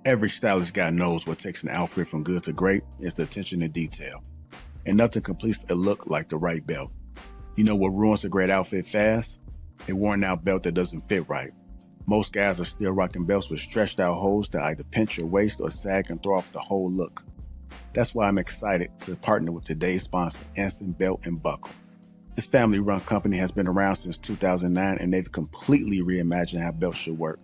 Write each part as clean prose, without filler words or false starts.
Every stylish guy knows what takes an outfit from good to great is the attention to detail. And nothing completes a look like the right belt. You know what ruins a great outfit fast? A worn out belt that doesn't fit right. Most guys are still rocking belts with stretched out holes that either pinch your waist or sag and throw off the whole look. That's why I'm excited to partner with today's sponsor, Anson Belt and Buckle. This family-run company has been around since 2009 and they've completely reimagined how belts should work.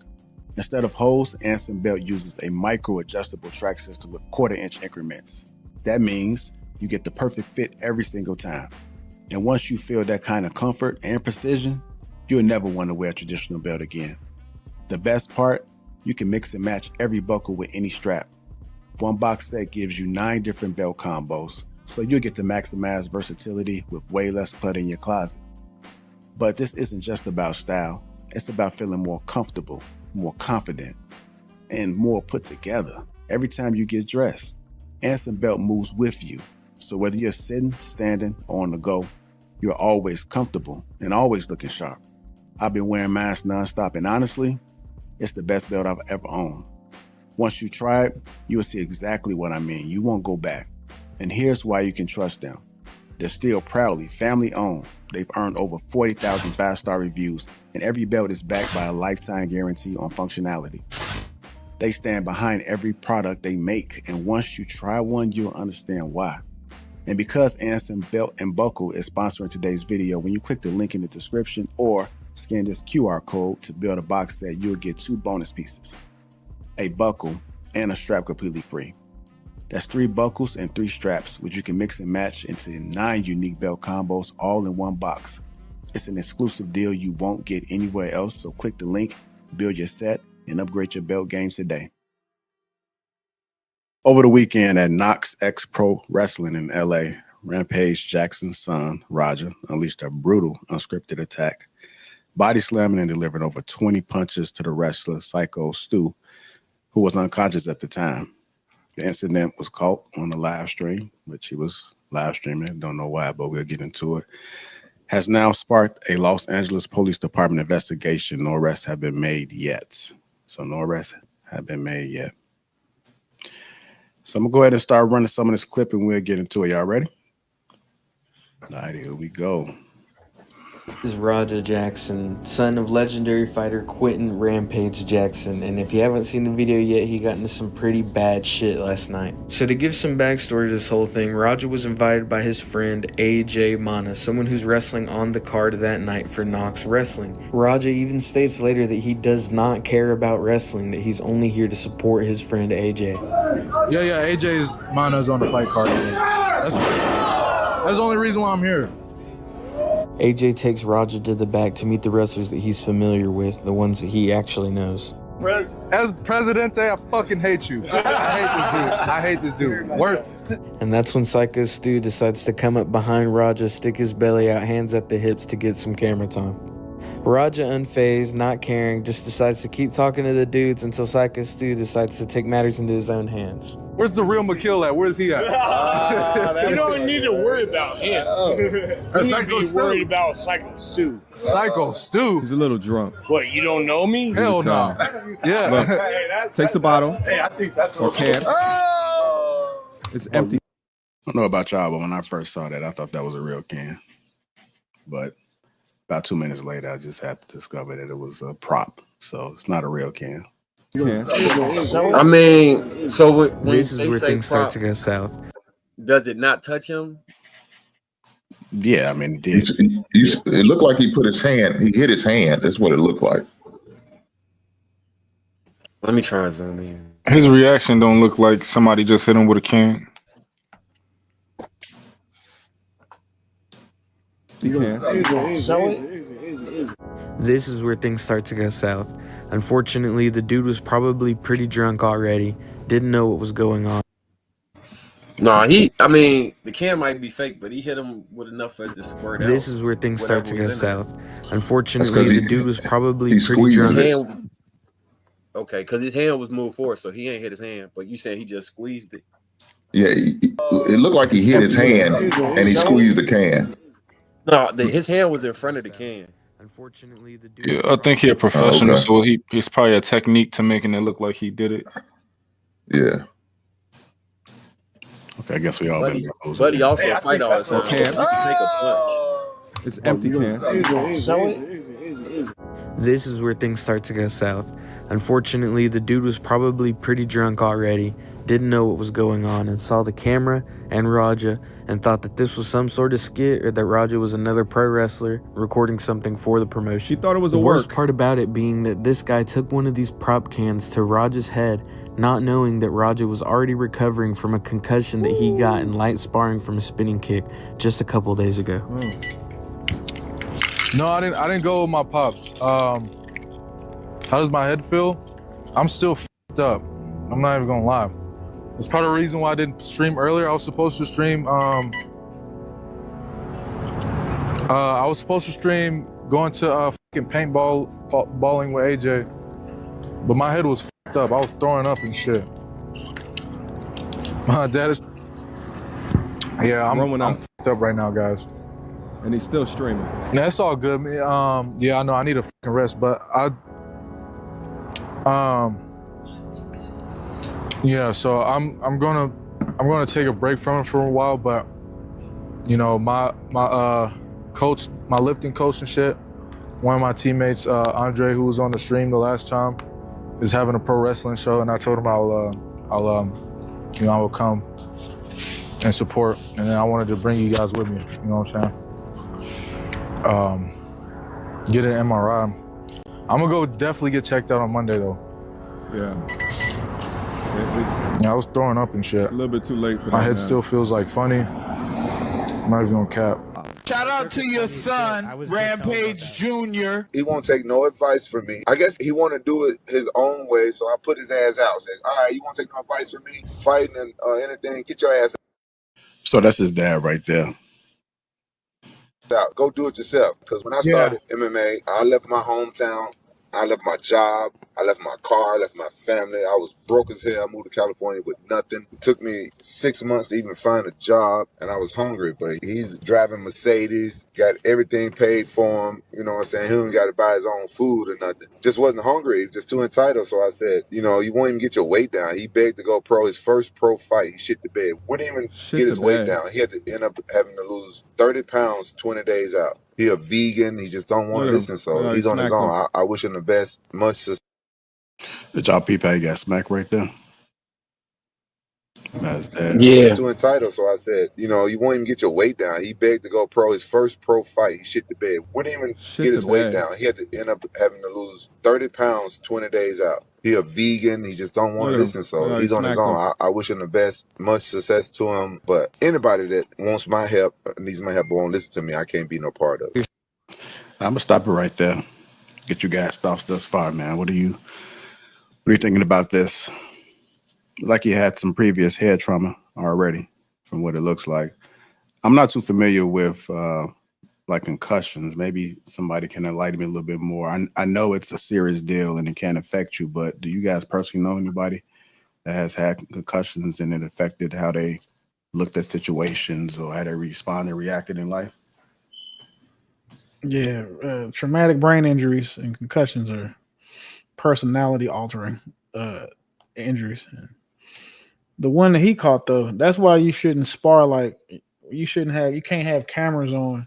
Instead of holes, Anson Belt uses a micro-adjustable track system with quarter-inch increments. That means you get the perfect fit every single time. And once you feel that kind of comfort and precision, you'll never want to wear a traditional belt again. The best part, you can mix and match every buckle with any strap. One box set gives you 9 different belt combos, so you'll get to maximize versatility with way less clutter in your closet. But this isn't just about style, it's about feeling more comfortable, more confident, and more put together every time you get dressed. Anson Belt moves with you, so whether you're sitting, standing, or on the go, you're always comfortable and always looking sharp. I've been wearing mine nonstop, and honestly, it's the best belt I've ever owned. Once you try it, you will see exactly what I mean. You won't go back. And here's why you can trust them. They're still proudly family-owned. They've earned over 40,000 5-star reviews, and every belt is backed by a lifetime guarantee on functionality. They stand behind every product they make, and once you try one, you'll understand why. And because Anson Belt and Buckle is sponsoring today's video, when you click the link in the description or scan this QR code to build a box set, you'll get 2 bonus pieces, a buckle and a strap completely free. That's 3 buckles and 3 straps, which you can mix and match into 9 unique belt combos all in one box. It's an exclusive deal you won't get anywhere else, so click the link, build your set, and upgrade your belt game today. Over the weekend at Knox X Pro Wrestling in LA, Rampage Jackson's son, Roger, unleashed a brutal, unscripted attack, body slamming and delivered over 20 punches to the wrestler, Psycho Stu, who was unconscious at the time. The incident was caught on the live stream, which he was live streaming. Don't know why, but we'll get into it. Has now sparked a Los Angeles Police Department investigation. No arrests have been made yet. So no arrests have been made yet. So I'm going to go ahead and start running some of this clip and we'll get into it. Y'all ready? All right, here we go. This is Roger Jackson, son of legendary fighter Quentin Rampage Jackson, and if you haven't seen the video yet, he got into some pretty bad shit last night. So to give some backstory to this whole thing, Roger was invited by his friend AJ Mana, someone who's wrestling on the card that night for Knox Wrestling. Roger even states later that he does not care about wrestling, that he's only here to support his friend AJ. Yeah, AJ's Mana's on the fight card. That's the only reason why I'm here. AJ takes Roger to the back to meet the wrestlers that he's familiar with, the ones that he actually knows. As Presidente, I fucking hate you. I hate this dude. Worse. And that's when Psycho Stu decides to come up behind Roger, stick his belly out, hands at the hips to get some camera time. Roger, unfazed, not caring, just decides to keep talking to the dudes until Psycho Stu decides to take matters into his own hands. Where's the real McKill at? Where's he at? You don't need to worry about him. You need to be worried about Psycho Stu. Psycho Stu? He's a little drunk. What, you don't know me? Hell no. Yeah. Look, takes a bottle. Hey, I think that's or can. It's empty. I don't know about y'all, but when I first saw that, I thought that was a real can. But about 2 minutes later, I just had to discover that it was a prop. So it's not a real can. I mean, so when This is they where say things start prop, to go south. does it not touch him? Yeah, I mean, it did. It looked like he put his hand, he hit his hand. That's what it looked like. Let me try and zoom in. His reaction don't look like somebody just hit him with a can. This is where things start to go south. Unfortunately, the dude was probably pretty drunk already, didn't know what was going on. No, I mean, the can might be fake, but he hit him with enough for it to squirt out. This is where things start to go whatever was in south. Unfortunately, the dude was probably pretty His drunk. hand, okay, because his hand was moved forward, so he ain't hit his hand. But you saying he just squeezed it? Yeah, it looked like he hit his hand and he squeezed the can. No, his hand was in front of the can. Unfortunately, the dude. Yeah, I think he's a professional, so he's probably a technique to making it look like he did it. Yeah. Okay, I guess we all Buddy, been those. Buddy also fight all the time. Okay. He can take a punch. It's empty, Cam. This is where things start to go south. Unfortunately, the dude was probably pretty drunk already, didn't know what was going on, and saw the camera and Raja and thought that this was some sort of skit or that Raja was another pro wrestler recording something for the promotion. He thought it was The a worst work. part about it being that this guy took one of these prop cans to Raja's head, not knowing that Raja was already recovering from a concussion that he got in light sparring from a spinning kick just a couple days ago. No, I didn't go with my pops. How does my head feel? I'm still f***ed up. I'm not even gonna lie. That's part of the reason why I didn't stream earlier. I was supposed to stream going to fucking paintballing with AJ, but my head was f***ed up. I was throwing up and shit. My dad is. Yeah, I'm f***ed up right now, guys. And he's still streaming. That's all good. Yeah, I know I need a fucking rest, but yeah. So I'm gonna take a break from it for a while, but you know my coach, my lifting coach and shit. One of my teammates, Andre, who was on the stream the last time, is having a pro wrestling show, and I told him I will come and support, and then I wanted to bring you guys with me. You know what I'm saying? Get an MRI. I'm gonna go definitely get checked out on Monday though. Yeah. Yeah, I was throwing up and shit. It's a little bit too late for that. My head man. still feels like funny. I'm not even gonna cap. Shout out to your son, Rampage Jr. He won't take no advice from me. I guess he want to do it his own way, so I put his ass out. Said, all right, you won't take no advice from me? Fighting and anything, get your ass So that's his dad right there. out. Go do it yourself. Because when I started MMA, I left my hometown. I left my job. I left my car. I left my family. I was broke as hell. I moved to California with nothing. It took me 6 months to even find a job, and I was hungry. But he's driving Mercedes, got everything paid for him. You know what I'm saying? He don't got to buy his own food or nothing. Just wasn't hungry. He was just too entitled. So I said, you know, you won't even get your weight down. He begged to go pro. His first pro fight, he shit the bed. Wouldn't even get his weight down. He had to end up having to lose 30 pounds 20 days out. He a vegan. He just don't want to listen. So he's on his own. I wish him the best. Much success. Did y'all peep how he got smacked right there? Yeah. Too entitled. So I said, you know, you won't even get your weight down. He begged to go pro. His first pro fight, he shit the bed. Wouldn't even get his weight down. He had to end up having to lose 30 pounds 20 days out. He a vegan. He just don't want to listen. So he's on his own. I wish him the best. Much success to him. But anybody that wants my help, needs my help, but won't listen to me, I can't be no part of it. I'm gonna stop it right there. Get you guys thoughts thus far, man. What are you thinking about this? Like he had some previous head trauma already, from what it looks like. I'm not too familiar with like concussions. Maybe somebody can enlighten me a little bit more. I know it's a serious deal and it can affect you, but do you guys personally know anybody that has had concussions and it affected how they looked at situations or how they responded, reacted in life? Yeah, traumatic brain injuries and concussions are personality altering injuries. The one that he caught though, that's why you shouldn't spar. Like you can't have cameras on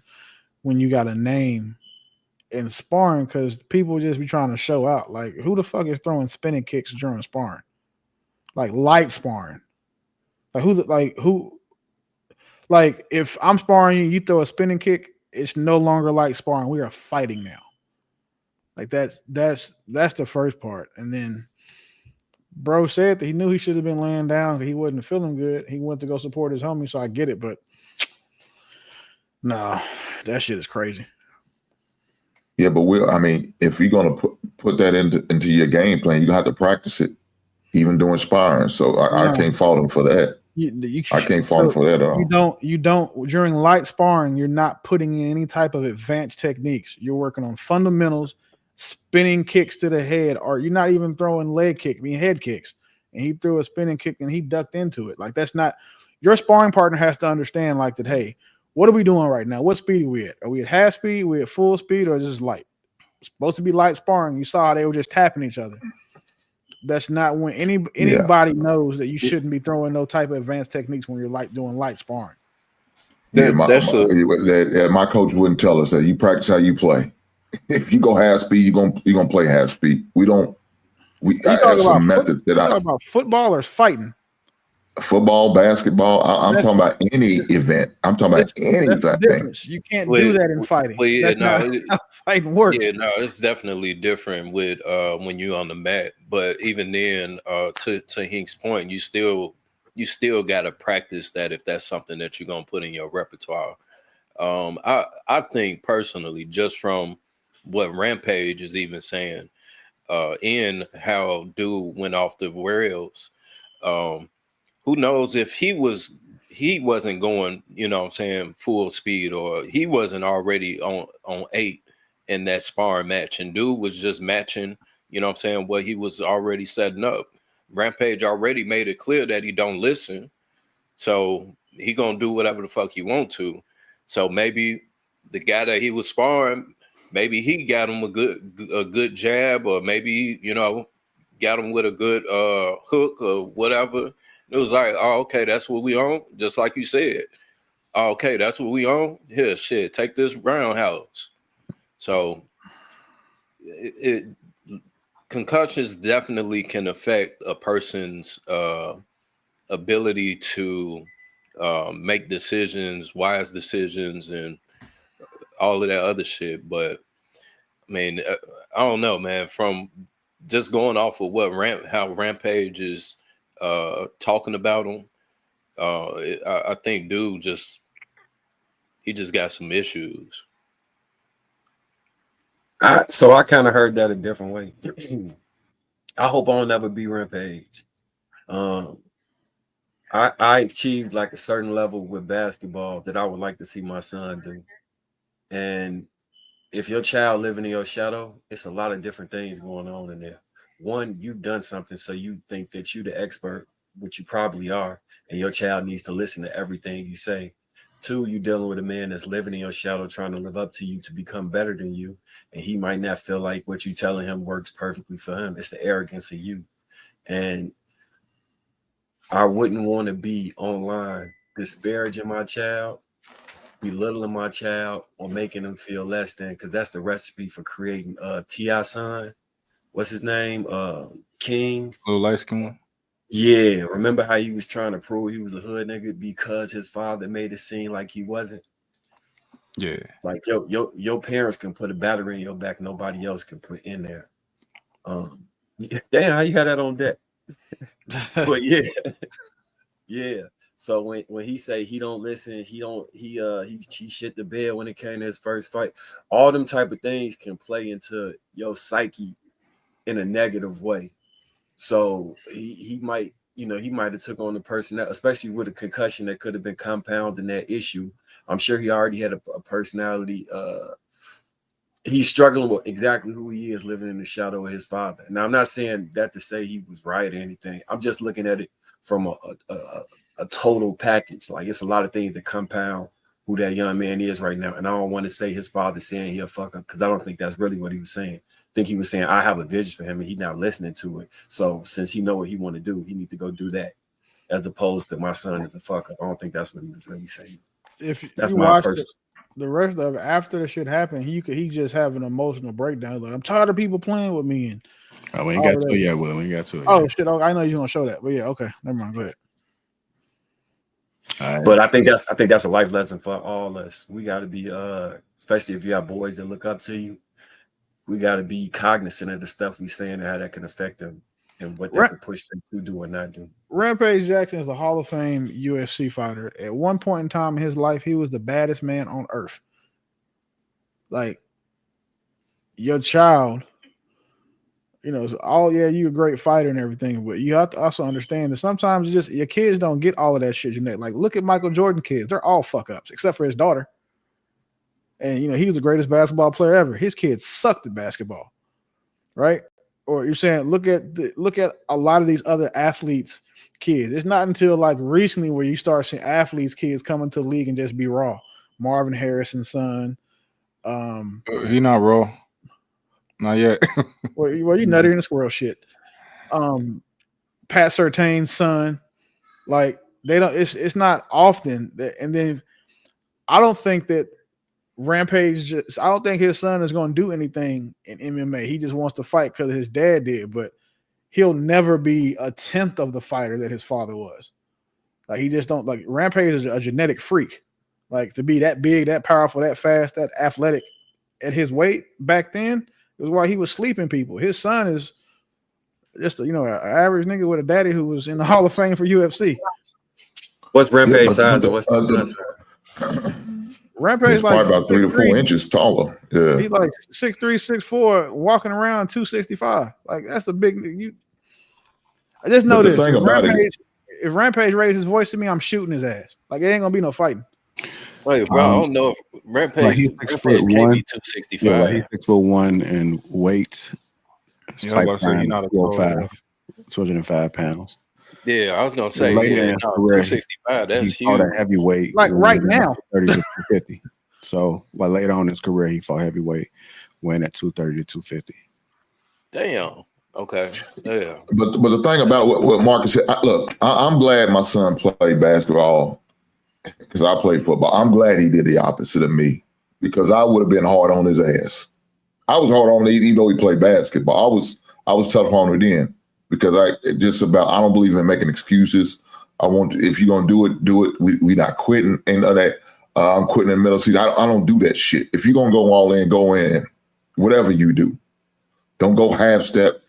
when you got a name in sparring, because people just be trying to show out. Like who the fuck is throwing spinning kicks during sparring? Like light sparring. Like if I'm sparring you, you throw a spinning kick, it's no longer like sparring. We are fighting now. Like that's the first part. And then bro said that he knew he should have been laying down because he wasn't feeling good. He went to go support his homie, so I get it, but nah, that shit is crazy. Yeah, but if you're gonna put that into your game plan, you're gonna have to practice it, even doing sparring. So I can't fault him for that. I can't fault him for that at all. You don't during light sparring, you're not putting in any type of advanced techniques. You're working on fundamentals, spinning kicks to the head, or you're not even throwing head kicks. And he threw a spinning kick and he ducked into it. Like that's not your sparring partner has to understand like that. Hey, what are we doing right now? What speed are we at? Are we at half speed? Are we at full speed, or just light? It's supposed to be light sparring. You saw how they were just tapping each other. That's not when anybody knows that you shouldn't be throwing no type of advanced techniques when you're doing light sparring. My coach wouldn't tell us that. You practice how you play. If you go half speed, you're gonna play half speed. I have some methods that talking about football or fighting. Football, basketball. I'm talking about any event. I'm talking about anything. That's the difference. You can't do that in fighting. Well, yeah, that's not how fighting works. Yeah, no, it's definitely different with when you're on the mat. But even then, to Hink's point, you still got to practice that if that's something that you're gonna put in your repertoire. I think personally, just from what Rampage is even saying, in how dude went off the rails. Who knows if he wasn't going, you know what I'm saying, full speed, or he wasn't already on 8 in that sparring match, and dude was just matching, you know what I'm saying, what he was already setting up. Rampage already made it clear that he don't listen, so he gonna do whatever the fuck he want to. So maybe the guy that he was sparring, maybe he got him a good jab, or maybe, you know, got him with a good hook or whatever. It was like, oh, okay, that's what we on, just like you said. Oh, okay, that's what we on. Here, shit, take this roundhouse. So, concussions definitely can affect a person's ability to make decisions, wise decisions, and all of that other shit. But I mean, I don't know, man. From just going off of how Rampage is talking about him, I think dude just got some issues. So I kind of heard that a different way. I hope I'll never be Rampage. I achieved like a certain level with basketball that I would like to see my son do. And if your child living in your shadow, it's a lot of different things going on in there. One, you've done something, so you think that you're the expert, which you probably are, and your child needs to listen to everything you say. Two, you're dealing with a man that's living in your shadow, trying to live up to you to become better than you, and he might not feel like what you're telling him works perfectly for him. It's the arrogance of you. And I wouldn't want to be online disparaging my child, belittling my child, or making him feel less than, because that's the recipe for creating T.I. son. What's his name? King. Little light skin one. Yeah. Remember how he was trying to prove he was a hood nigga because his father made it seem like he wasn't? Yeah. Like your parents can put a battery in your back, nobody else can put in there. Damn, how you had that on deck? But yeah. Yeah. So when he say he don't listen, he shit the bed when it came to his first fight. All them type of things can play into your psyche in a negative way. So he might, you know, he might have took on the person that, especially with a concussion that could have been compounding that issue. I'm sure he already had a personality. He's struggling with exactly who he is, living in the shadow of his father. Now, I'm not saying that to say he was right or anything. I'm just looking at it from a total package. Like, it's a lot of things that compound who that young man is right now. And I don't want to say his father saying he'll fuck up, because I don't think that's really what he was saying. I think he was saying, I have a vision for him and he's not listening to it. So since he know what he want to do, he need to go do that, as opposed to my son is a fuck up. I don't think that's what he was really saying. If that's you my watch person. The rest of it, after the shit happened, he just have an emotional breakdown. Like, I'm tired of people playing with me. And we ain't got to it yet, Will. We ain't got to it. Oh shit! I know you're gonna show that, but yeah, okay, never mind. Go ahead. Right. But I think that's a life lesson for all us. We got to be, especially if you have boys that look up to you, we got to be cognizant of the stuff we saying and how that can affect them and what they can push them to do or not do. Rampage Jackson is a Hall of Fame UFC fighter. At one point in time in his life, he was the baddest man on earth. Like, your child, you know, you're a great fighter and everything, but you have to also understand that sometimes your kids don't get all of that shit. Like, look at Michael Jordan kids; they're all fuck ups except for his daughter. And you know, he was the greatest basketball player ever. His kids sucked at basketball, right? Or you're saying look at a lot of these other athletes' kids. It's not until like recently where you start seeing athletes' kids come into the league and just be raw. Marvin Harrison's son. He not raw. Not yet. Well, you nutty in the squirrel shit. Pat Surtain's son. Like they don't. It's not often that. And then I don't think that Rampage. I don't think his son is going to do anything in MMA. He just wants to fight because his dad did, but he'll never be a tenth of the fighter that his father was. Like he just don't like. Rampage is a genetic freak. Like to be that big, that powerful, that fast, that athletic at his weight back then is why he was sleeping people. His son is just an average nigga with a daddy who was in the Hall of Fame for UFC. What's Rampage size? What's Rampage he's like probably about 3 to 4 inches taller. Yeah, he's like 6'3", 6'4", walking around 265. Like that's a big. I just know this. If Rampage raised his voice to me, I'm shooting his ass. Like it ain't gonna be no fighting. Wait, bro, I don't know if Rampage, he's Rampage can't be 265. Yeah, he's 6'1" and weight. Yeah, I was about to say he's not a tall guy. 205 pounds. Yeah, I was gonna say Later in his career, 265. That's he fought huge. a heavyweight, like right now, 30 to 250. So, like later on in his career, he fought heavyweight, went at 230 to 250. Damn. Okay. Yeah. but the thing about what Marcus said, I'm glad my son played basketball because I played football. I'm glad he did the opposite of me because I would have been hard on his ass. I was hard on him even though he played basketball. I was tough on him then because I don't believe in making excuses. If you're gonna do it. We not quitting. Ain't none of that. I'm quitting in the middle season. I don't do that shit. If you're gonna go all in, go in. Whatever you do, don't go half step.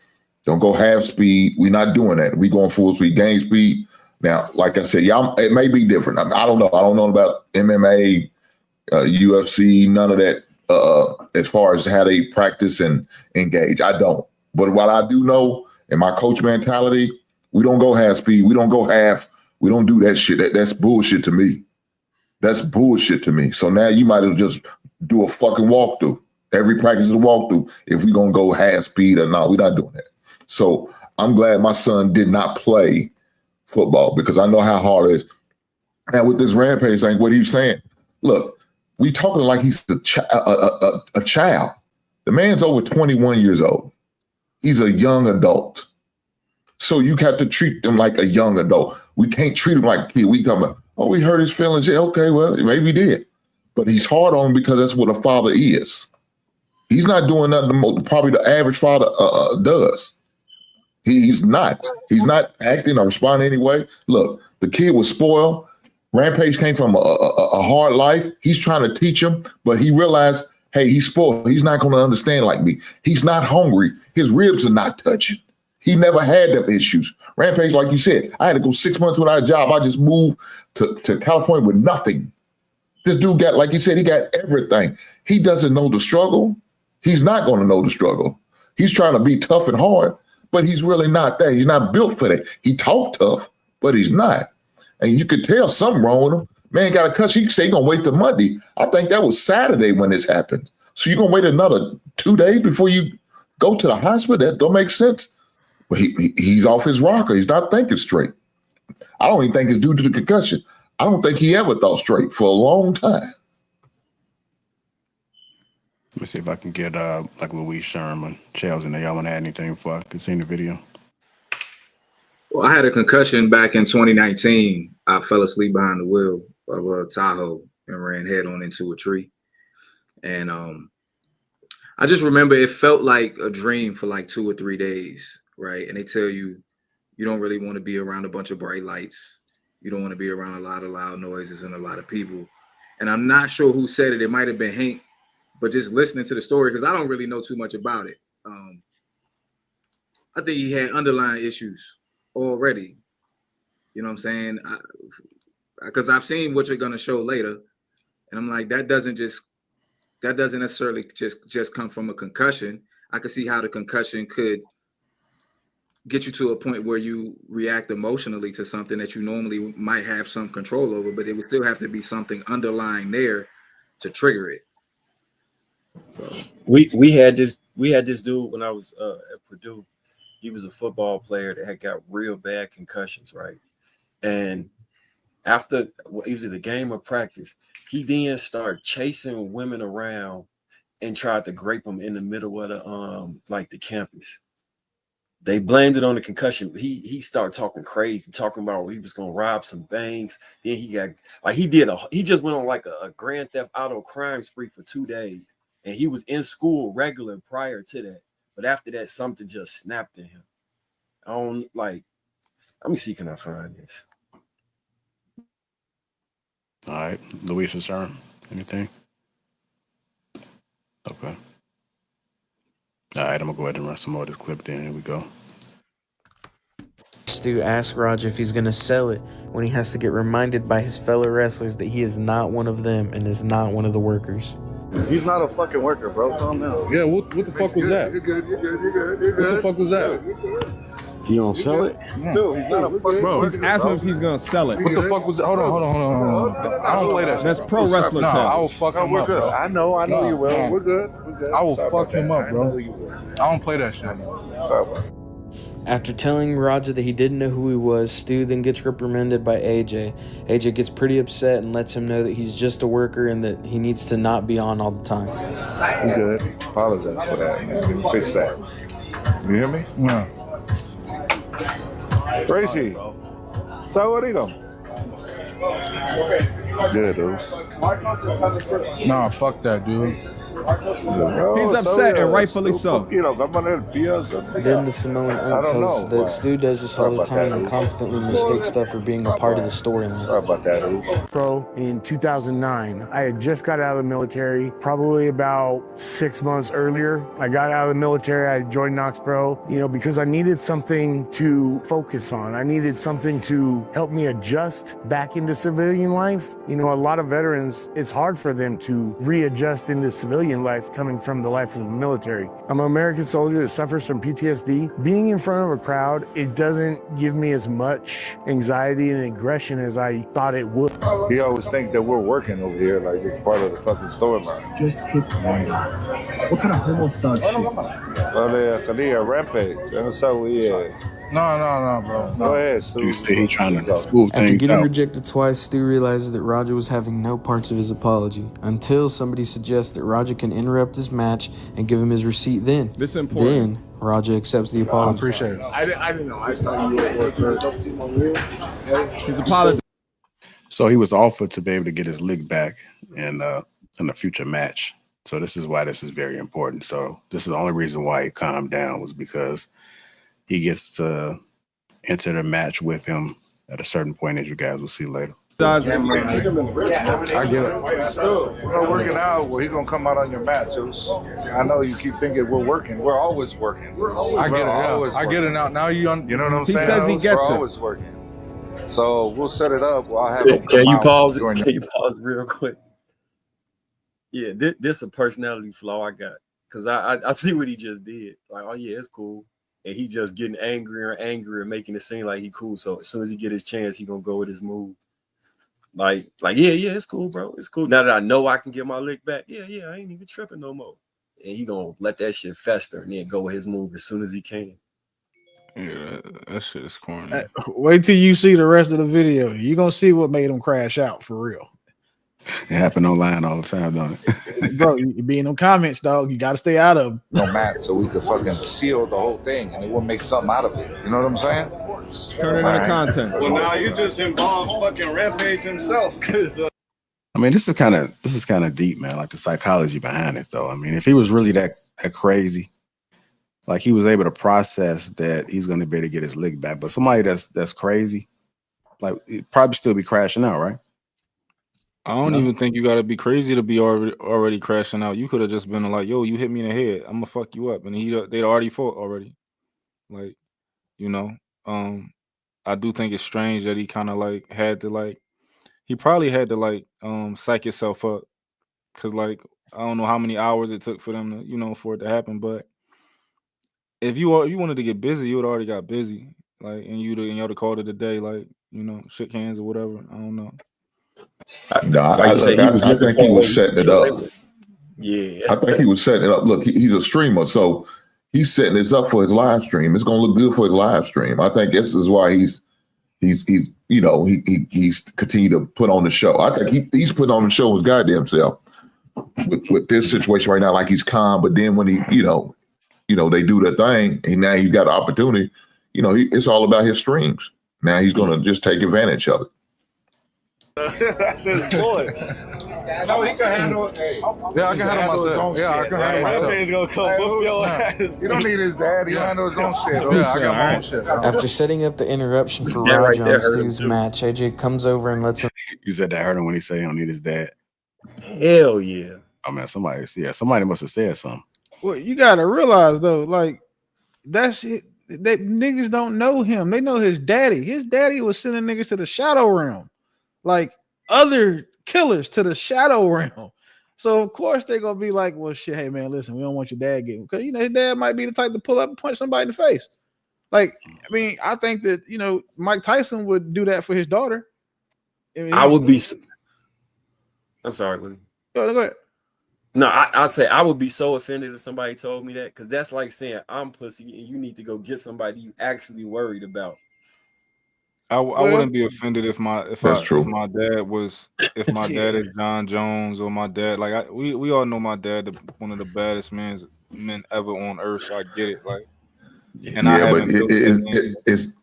Don't go half speed. We're not doing that. We going full speed, game speed. Now, like I said, y'all, it may be different. I don't know. I don't know about MMA, UFC, none of that. As far as how they practice and engage, I don't. But what I do know in my coach mentality, we don't go half speed. We don't go half. We don't do that shit. That's bullshit to me. That's bullshit to me. So now you might as well just do a fucking walkthrough. Every practice is a walkthrough. If we gonna go half speed or not, we're not doing that. So I'm glad my son did not play football because I know how hard it is. And with this Rampage thing, what he's saying, look, we talking like he's a child. The man's over 21 years old. He's a young adult. So you have to treat him like a young adult. We can't treat him like a kid. We come up, oh, we hurt his feelings. Yeah, okay, well, maybe he did. But he's hard on him because that's what a father is. He's not doing nothing probably the average father does. He's not acting or responding anyway. Look, the kid was spoiled. Rampage came from a hard life. He's trying to teach him, but he realized, hey, he's spoiled. He's not going to understand like me. He's not hungry. His ribs are not touching. He never had them issues. Rampage, like you said, I had to go 6 months without a job. I just moved to California with nothing. This dude got, like you said, he got everything. He doesn't know the struggle. He's not going to know the struggle. He's trying to be tough and hard, but he's really not that. He's not built for that. He talk tough, but he's not. And you could tell something wrong with him. Man got a cut. He say he's going to wait till Monday. I think that was Saturday when this happened. So you're going to wait another 2 days before you go to the hospital? That don't make sense. But he's off his rocker. He's not thinking straight. I don't even think it's due to the concussion. I don't think he ever thought straight for a long time. Let me see if I can get like Louise Sherman, Chels, and y'all want to add anything before I can see the video. Well, I had a concussion back in 2019. I fell asleep behind the wheel of a Tahoe and ran head on into a tree. And I just remember it felt like a dream for like 2 or 3 days, right? And they tell you you don't really want to be around a bunch of bright lights. You don't want to be around a lot of loud noises and a lot of people. And I'm not sure who said it. It might have been Hank, but just listening to the story, because I don't really know too much about it. I think he had underlying issues already. You know what I'm saying? Because I've seen what you're going to show later. And I'm like, that doesn't necessarily just come from a concussion. I could see how the concussion could get you to a point where you react emotionally to something that you normally might have some control over, but it would still have to be something underlying there to trigger it. So. We had this dude when I was at Purdue. He was a football player that had got real bad concussions, right? And after either the game or practice, he then started chasing women around and tried to grape them in the middle of the like the campus. They blamed it on the concussion. He started talking crazy, talking about he was gonna rob some banks. Then he got like he just went on like a grand theft auto crime spree for 2 days, and he was in school regular prior to that. But after that, something just snapped in him. I don't like. Let me see, can I find this? All right, Luis's turn. Anything? Okay. All right, I'm gonna go ahead and run some more of this clip. Then here we go. Stu asks Roger if he's going to sell it when he has to get reminded by his fellow wrestlers that he is not one of them and is not one of the workers. He's not a fucking worker, bro. Calm down. Yeah, what the fuck was that? You're good. What the fuck was that? You don't sell it? Dude, he's not a fucking Bro, worker. he's asking if he's gonna sell it. What the fuck was that? Hold on. I don't play that. That's pro wrestler talk. I will fuck him up, bro. I know you will. We're good. I will fuck him up, bro. I don't play that shit. Sorry, bro. After telling Roger that he didn't know who he was, Stu then gets reprimanded by AJ. AJ gets pretty upset and lets him know that he's just a worker and that he needs to not be on all the time. You good. Apologize for that, man. Fix that. You hear me? Yeah. Tracy. Saludigo. Good, dude. Nah, fuck that, dude. He's upset, and rightfully so. Then the Samoan aunt tells us that Stu does this all the time and constantly mistakes stuff for being a part of the storyline. Sorry about that, Pro in 2009. I had just got out of the military, probably about 6 months earlier. I got out of the military, I joined Knox Pro, because I needed something to focus on. I needed something to help me adjust back into civilian life. A lot of veterans, it's hard for them to readjust into civilian life coming from the life of the military. I'm an American soldier that suffers from PTSD. Being in front of a crowd, it doesn't give me as much anxiety and aggression as I thought it would. He always think that we're working over here like it's part of the fucking storyline. Just hit what kind of homo thug shit? Rampage. That's how we No, bro. Go ahead, Stu. You say he's trying to smooth After things getting out. rejected twice, Stu realizes that Roger was having no parts of his apology until somebody suggests that Roger can interrupt his match and give him his receipt then. This is important. Then Roger accepts the apology. I appreciate it. I didn't know. I thought you were His apology. So he was offered to be able to get his lick back in a future match. So this is why this is very important. So this is the only reason why he calmed down was because he gets to enter the match with him at a certain point, as you guys will see later. I get it. We're working out. Well, he's gonna come out on your match. I know you keep thinking we're working. We're always working. I get it. Yeah. I get it now. Now you know what I'm saying? He says he gets we're always working. So we'll set it up. I'll have him Can you pause? Can You pause real quick? Yeah, this a personality flaw I got because I see what he just did. Like, oh yeah, it's cool. And he just getting angrier and angrier, making it seem like he cool. So as soon as he get his chance, he gonna go with his move. Like yeah, it's cool, bro. It's cool. Now that I know I can get my lick back, yeah, I ain't even tripping no more. And he gonna let that shit fester and then go with his move as soon as he can. Yeah, that shit is corny. Wait till you see the rest of the video. You're gonna see what made him crash out for real. It happened online all the time, don't it? Bro, you be in them comments, dog. You gotta stay out of them. No matter, so we could fucking seal the whole thing and it will make something out of it. You know what I'm saying? Turn it into content. Well, now you just involved fucking Rampage himself, because I mean, this is kind of deep, man. Like the psychology behind it, though. I mean, if he was really that crazy, like he was able to process that he's going to be able to get his lick back. But somebody that's crazy, like he'd probably still be crashing out, right? I don't even think you got to be crazy to be already crashing out. You could have just been like, "Yo, you hit me in the head. I'm gonna fuck you up," and they'd already fought already. Like, I do think it's strange that he kind of like had to he probably had to psych himself up because I don't know how many hours it took for them to for it to happen. But if you wanted to get busy, you would already got busy, and you'd have called it a day, shook hands or whatever. I don't know. No, I think he was setting it up. Yeah, I think he was setting it up. Look, he's a streamer, so he's setting this up for his live stream. It's going to look good for his live stream. I think this is why he's continued to put on the show. I think he's putting on the show his goddamn self with this situation right now. Like he's calm, but then when he they do their thing, and now he's got an opportunity. It's all about his streams. Now he's going to just take advantage of it. That's his boy. No, he can handle it. Yeah, I can handle myself. Yeah, I can handle myself. That thing's gonna come whoop your ass. You don't need his dad. He handle his own shit. Yeah, I got my own shit. After setting up the interruption for Raj on Stu's match, AJ comes over and lets him. You said that hurt him when he said he don't need his dad. Hell yeah. Oh man, somebody must have said something. Well, you gotta realize though, like that's it. They niggas don't know him. They know his daddy. His daddy was sending niggas to the shadow realm, like other killers to the shadow realm. So of course they're gonna be like, well, shit, hey man, listen, we don't want your dad getting, because his dad might be the type to pull up and punch somebody in the face. Like, I mean, I think that Mike Tyson would do that for his daughter. I would be. I'm sorry, Willie. Go ahead. No, I say I would be so offended if somebody told me that, because that's like saying I'm pussy and you need to go get somebody you actually worried about. I wouldn't be offended if my dad is John Jones, or my dad, like we all know my dad, one of the baddest men ever on earth. So I get it, like. And it's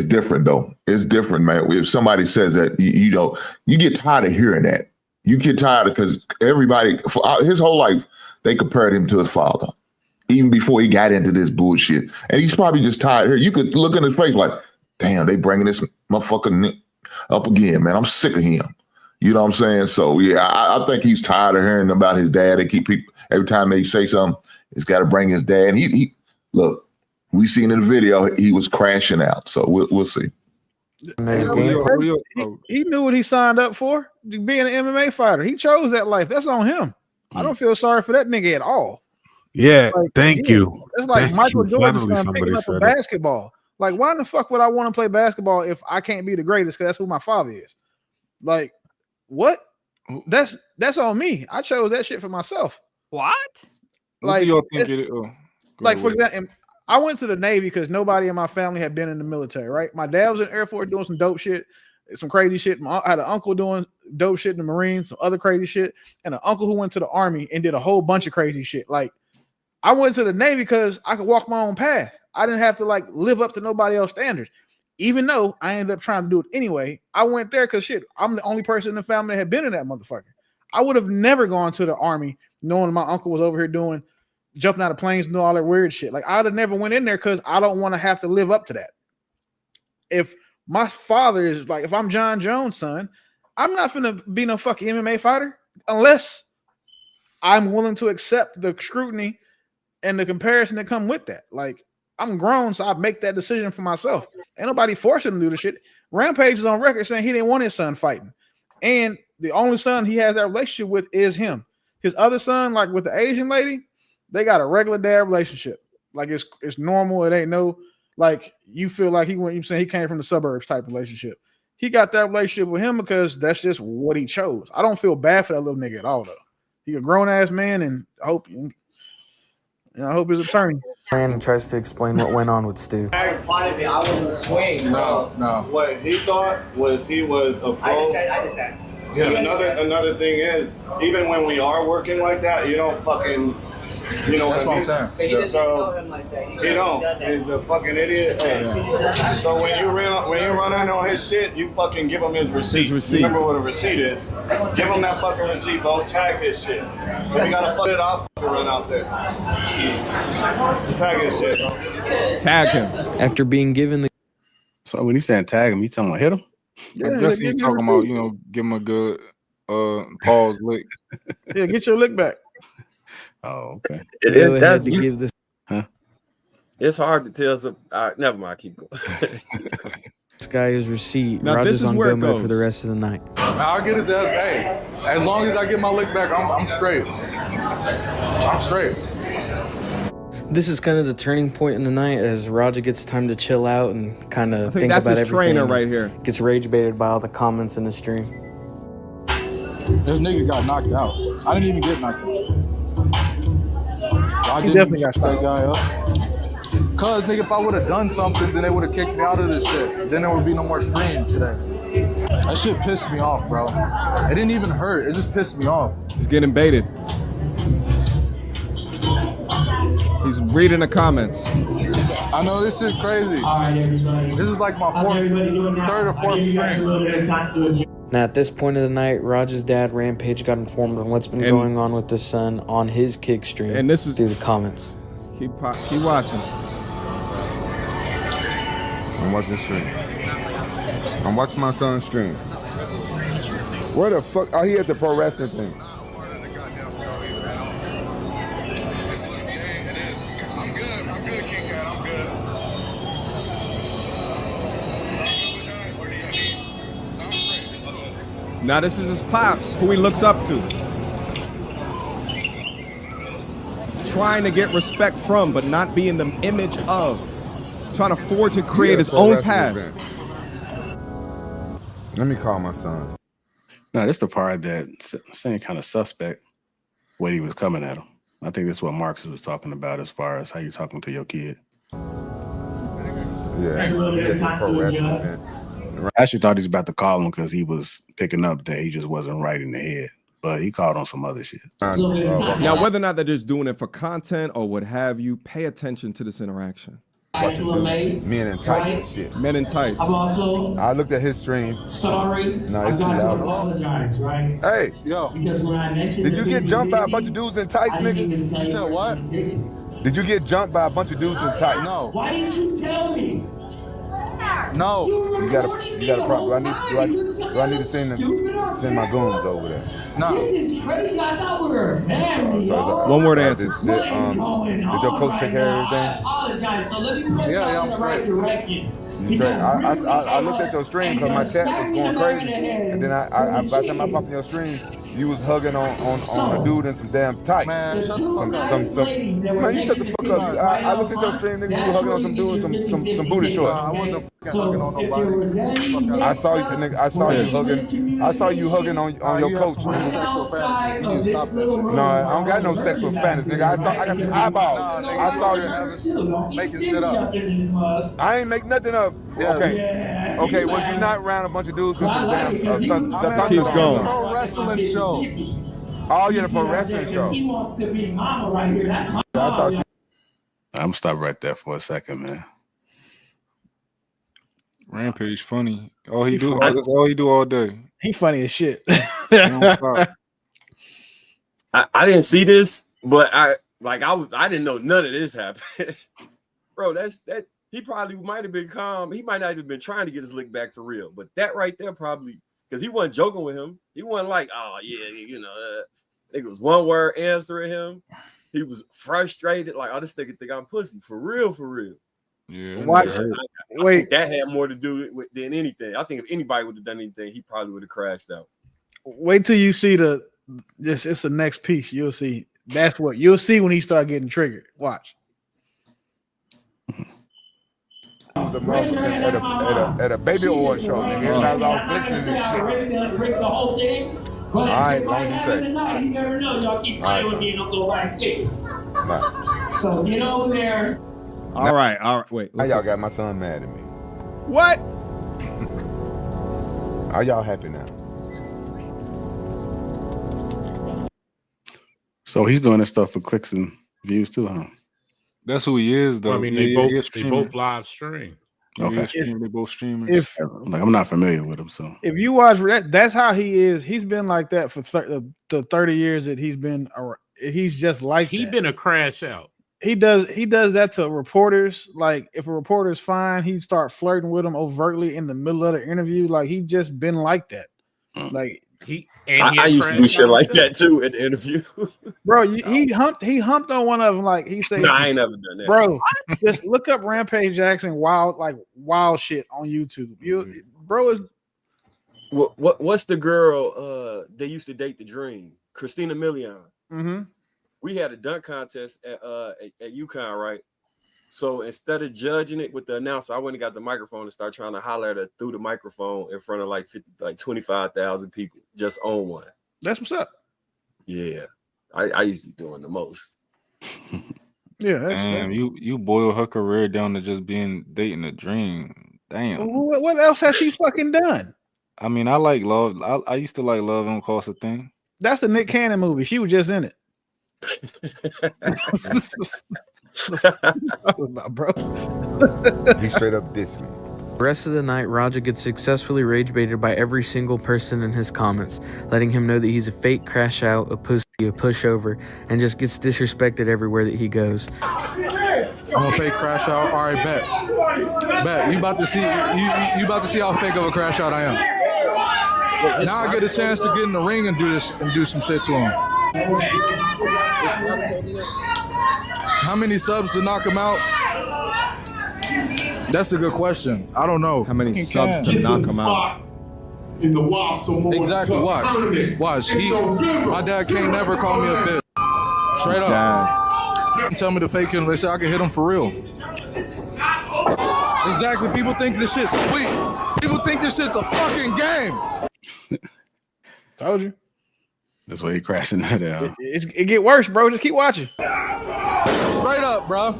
different though. It's different, man. If somebody says that, you get tired of hearing that. You get tired because everybody, for his whole life, they compared him to his father, even before he got into this bullshit. And he's probably just tired. You could look in his face like, damn, they bringing this motherfucker up again, man. I'm sick of him. You know what I'm saying? So yeah, I think he's tired of hearing about his dad. They keep people, every time they say something, it's got to bring his dad. And he look, we seen in the video, he was crashing out. So we'll see. He knew what he signed up for, being an MMA fighter. He chose that life. That's on him. I don't feel sorry for that nigga at all. Yeah, thank you. It's like Thank Michael you. Jordan's Finally son picking up a said it. basketball. Like, why in the fuck would I want to play basketball if I can't be the greatest? Because that's who my father is. Like, what? That's on me. I chose that shit for myself. What? Like, what do y'all think it is? Like, for example, I went to the Navy because nobody in my family had been in the military, right? My dad was in the Air Force doing some dope shit, some crazy shit. I had an uncle doing dope shit in the Marines, some other crazy shit, and an uncle who went to the Army and did a whole bunch of crazy shit. Like, I went to the Navy because I could walk my own path. I didn't have to like live up to nobody else's standards. Even though I ended up trying to do it anyway, I went there because shit, I'm the only person in the family that had been in that motherfucker. I would have never gone to the Army knowing my uncle was over here doing jumping out of planes and doing all that weird shit. Like, I'd have never went in there because I don't want to have to live up to that. If my father is like, if I'm John Jones' son, I'm not gonna be no fucking MMA fighter unless I'm willing to accept the scrutiny and the comparison that come with that. Like, I'm grown, so I make that decision for myself. Ain't nobody forcing him to do the shit. Rampage is on record saying he didn't want his son fighting. And the only son he has that relationship with is him. His other son, like with the Asian lady, they got a regular dad relationship. Like, it's normal. It ain't no, like, you feel like you saying he came from the suburbs type relationship. He got that relationship with him because that's just what he chose. I don't feel bad for that little nigga at all, though. He a grown ass man, and I hope his attorney and tries to explain what went on with Stu. I was in the swing. No. What he thought was he was a pro. I just said. Yeah. Another thing is, even when we are working like that, you don't fucking. You know that's what I'm saying. He doesn't know him like that. He don't. He's a fucking idiot. Yeah. So when you run in on his shit, you fucking give him his receipt. Remember what a receipt is. Give him that fucking receipt, bro. Tag his shit. If you gotta fuck it up, run out there. Tag his shit, bro. Tag him. After being given the. So when he's saying tag him, you telling him hit him? I guess he's talking about, give him a good pause lick. Yeah, get your lick back. Oh, okay. It is that to give this. Huh? It's hard to tell. Never mind. Keep going. This guy is receipt. Now, Rod this is is on where it go mode goes. for the rest of the night. I'll get it to hey. As long as I get my lick back, I'm straight. I'm straight. This is kind of the turning point in the night as Roger gets time to chill out and kind of think that's about his everything. trainer right here. Gets rage baited by all the comments in the stream. This nigga got knocked out. I didn't even get knocked out. I definitely got that guy up. Cause nigga, if I would have done something, then they would have kicked me out of this shit. Then there would be no more stream today. That shit pissed me off, bro. It didn't even hurt. It just pissed me off. He's getting baited. He's Read in the comments. I know this is crazy. All right, everybody. This is like my How's everybody doing now? third or I'll fourth give you guys a stream. little bit of time to adjust. Now, at this point of the night, Raj's dad, Rampage, got informed on what's been going on with his son on his kick stream. And this is through the comments. Keep watching. I'm watching the stream. I'm watching my son's stream. Where the fuck? Oh, he at the pro wrestling thing. Now this is his pops, who he looks up to. Trying to get respect from, but not be in the image of. Trying to forge and create his own path. Let me call my son. No, this is the part that saying kind of suspect when he was coming at him. I think that's what Marcus was talking about as far as how you're talking to your kid. Yeah, it's a pro wrestling event. I actually thought he was about to call him because he was picking up that he just wasn't right in the head. But he called on some other shit. Now, whether or not they're just doing it for content or what have you, pay attention to this interaction. Watching dudes, men in tights and shit. Men in tights. I'm also I looked at his stream. sorry. No, it's I've too got to loud. apologize, right? Hey, yo. Because when I mentioned did you get jumped by a bunch of dudes in tights, nigga? You said what? Did you get jumped by a bunch of dudes in tights? No. Why didn't you tell me? No. You got a problem. Do I need to send my goons over there? No. This is crazy. I thought we were a family. One word answer. Did your coach take care of everything? I apologize. So let me put you in the right direction. You straight. I looked at your stream because my chat was going crazy, and then by the time I popped in your stream, you was hugging on a dude in some damn tights. Man, shut the fuck up. Man, you shut the fuck up. I looked at your stream, nigga. You were hugging on some dude in some booty shorts. I wasn't fucking hugging on nobody. I saw you, nigga. I saw you hugging on your coach. You need to stop that shit. No, I don't got no sexual fantasy, nigga. I got some eyeballs. I saw you making shit up. I ain't make nothing up. Okay. Okay, was you not around a bunch of dudes with some damn Keeps going. Pro wrestling show. Oh, you're the pro wrestling show. He wants to be mama right here. That's my I thought you. I'm gonna stop right there for a second, man. Rampage funny. All he do all day. He funny as shit. I didn't see this, but I didn't know none of this happened. Bro, that he probably might have been calm. He might not have been trying to get his lick back for real, but that right there probably, because he wasn't joking with him. He wasn't like, oh yeah, it was one word answering him. He was frustrated, like, oh, this nigga think I'm pussy for real. Yeah. Wait. I think that had more to do with than anything. I think if anybody would have done anything, he probably would have crashed out. Wait till you see it's the next piece. You'll see. That's what you'll see when he start getting triggered. Watch. At a baby oil show, nigga. Everybody's all glistening and shit. The whole thing. All right, long as you say. You never know. Y'all keep playing with me and I'll go back to you. So get over there. All right. Wait. How y'all got my son mad at me? What? Are y'all happy now? So he's doing this stuff for clicks and views too, huh? That's who he is, though. Well, I mean, they both live stream. Okay. They both streaming. I'm not familiar with him, so If you watch that's how he is. He's been like that for the 30 years that he's been. He's just like He's been a crash out. He does that to reporters. Like if a reporter's fine, he'd start flirting with them overtly in the middle of the interview. Like he just been like that. Like I used to do shit like that too at the interview. Bro, he humped on one of them. Like he said, no, I ain't never done that. Bro, just look up Rampage Jackson wild shit on YouTube. Bro is what's the girl they used to date the Dream? Christina Milian. Mm-hmm. We had a dunk contest at UConn, right? So instead of judging it with the announcer, I went and got the microphone and started trying to holler at her through the microphone in front of like 25,000 people just on one. That's what's up. Yeah, I used to be doing the most. Yeah, damn, you boil her career down to just dating a Dream. Damn. What else has he fucking done? I mean, I like Love. I used to like Love Don't Cost a Thing. That's the Nick Cannon movie. She was just in it. Bro. He straight up dissed me. The rest of the night, Raja gets successfully rage baited by every single person in his comments, letting him know that he's a fake crash out, a pussy, a pushover, and just gets disrespected everywhere that he goes. I'm a fake crash out. All right, bet. You about to see you about to see how fake of a crash out I am. Now I get a chance to get in the ring and do some shit to him. How many subs to knock him out? That's a good question. I don't know. How many subs to knock him out? In the Exactly. Watch. My dad can't never call me a bitch. Straight up. Tell me to fake him. They say I can hit him for real. Exactly. People think this shit's sweet. People think this shit's a fucking game. Told you. That's why he crashing that out. It get worse, bro. Just keep watching. Straight up, bro.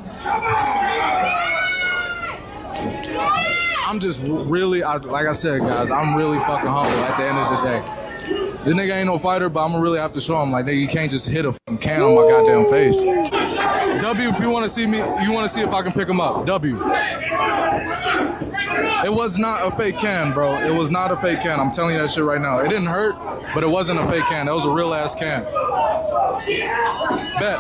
I'm just really, like I said, guys, I'm really fucking humble at the end of the day. This nigga ain't no fighter, but I'm gonna really have to show him, like, nigga, you can't just hit a fucking can on my goddamn face. W, if you want to see me, you want to see if I can pick him up. W. It was not a fake can, bro. It was not a fake can. I'm telling you that shit right now. It didn't hurt, but it wasn't a fake can. That was a real ass can. Bet.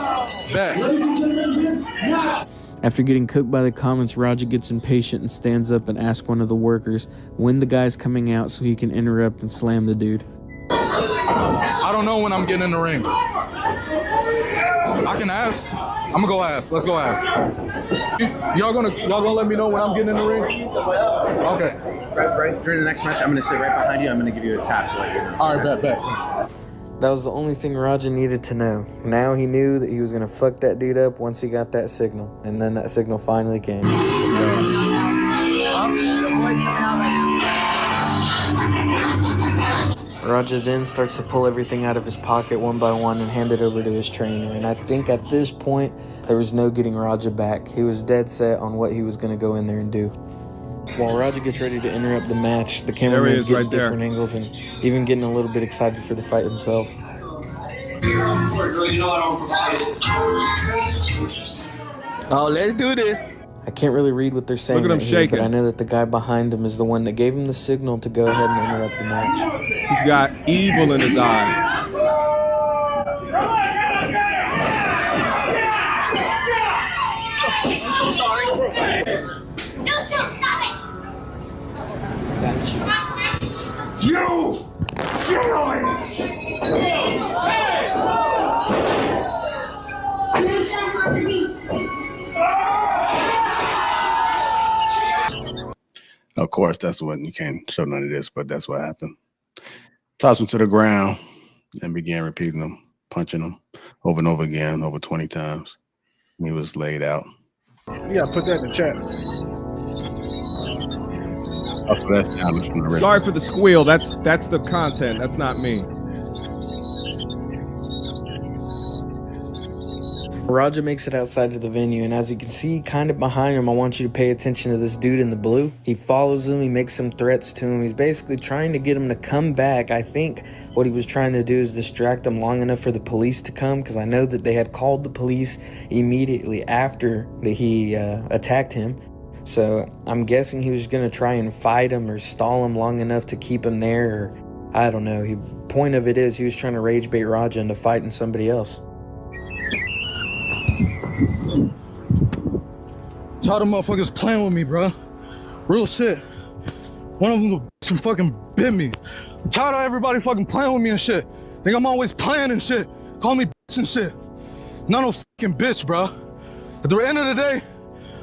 After getting cooked by the comments, Raja gets impatient and stands up and asks one of the workers when the guy's coming out so he can interrupt and slam the dude. I don't know when I'm getting in the ring. I can ask. I'm gonna go ask. Let's go ask. Y'all gonna let me know when I'm getting in the ring? Okay. Right during the next match, I'm gonna sit right behind you. I'm gonna give you a tap to let you know. All right, bet. That was the only thing Raja needed to know. Now he knew that he was gonna fuck that dude up once he got that signal, and then that signal finally came. Raja then starts to pull everything out of his pocket one by one and hand it over to his trainer, and I think at this point there was no getting Raja back. He was dead set on what he was going to go in there and do. While Raja gets ready to interrupt the match, the cameraman's getting different angles and even getting a little bit excited for the fight himself. Oh, let's do this. I can't really read what they're saying. Look at him right here, shaking. but I know that the guy behind him is the one that gave him the signal to go ahead and interrupt the match. He's got evil in his eyes. I'm so sorry. No, stop it! That's you! Kill me! Of course, that's what you can't show none of this, but that's what happened. Tossed him to the ground and began repeating them, punching him over and over again, over 20 times. And he was laid out. Yeah, put that in the chat. Also, that's down from the rest. Sorry for the squeal. That's the content. That's not me. Raja makes it outside of the venue, and as you can see kind of behind him, I want you to pay attention to this dude in the blue. He follows him, he makes some threats to him. He's basically trying to get him to come back. I think what he was trying to do is distract him long enough for the police to come, because I know that they had called the police immediately after that he attacked him. So I'm guessing he was going to try and fight him or stall him long enough to keep him there, or I don't know. The point of it is he was trying to rage bait Raja into fighting somebody else. Tired of motherfuckers playing with me, bro. Real shit. One of them some fucking bit me. I'm tired of everybody fucking playing with me and shit. Think I'm always playing and shit. Call me bitch and shit. Not no fucking bitch, bro. At the end of the day,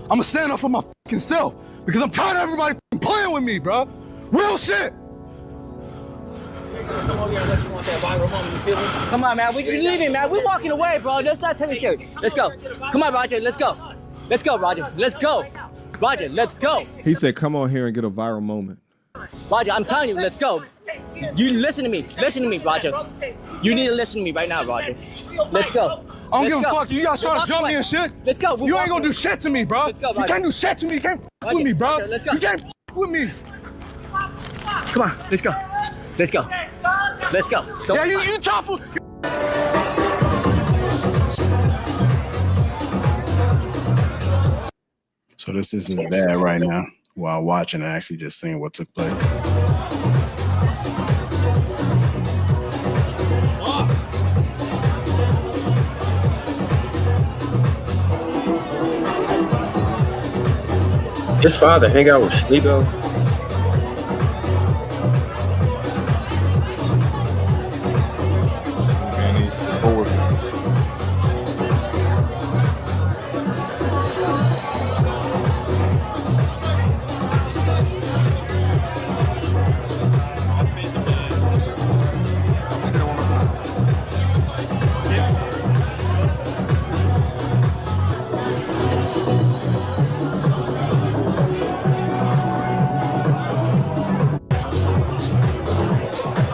I'ma stand up for my fucking self because I'm tired of everybody fucking playing with me, bro. Real shit. Come on here unless you want that viral moment, you feel me? Come on, man. We're leaving, man. We're walking away, bro. Let's not take it serious. Let's go. Come on, Roger. Let's go. Let's go, Roger. Let's go. Roger, let's go. He said, come on here and get a viral moment. Roger, I'm telling you, let's go. You listen to me. Listen to me, Roger. You need to listen to me right now, Roger. Let's go. I don't give a fuck. You guys trying to jump me and shit? Let's go. You ain't gonna do shit to me, bro. Let's go, you can't do shit to me. You can't fuck with me, bro. Let's go. You can't fuck with me. Come on, let's go. Let's go. Let's go. Yeah, you topple. So this is his dad right now while watching and actually just seeing what took place. His father hang out with Sligo.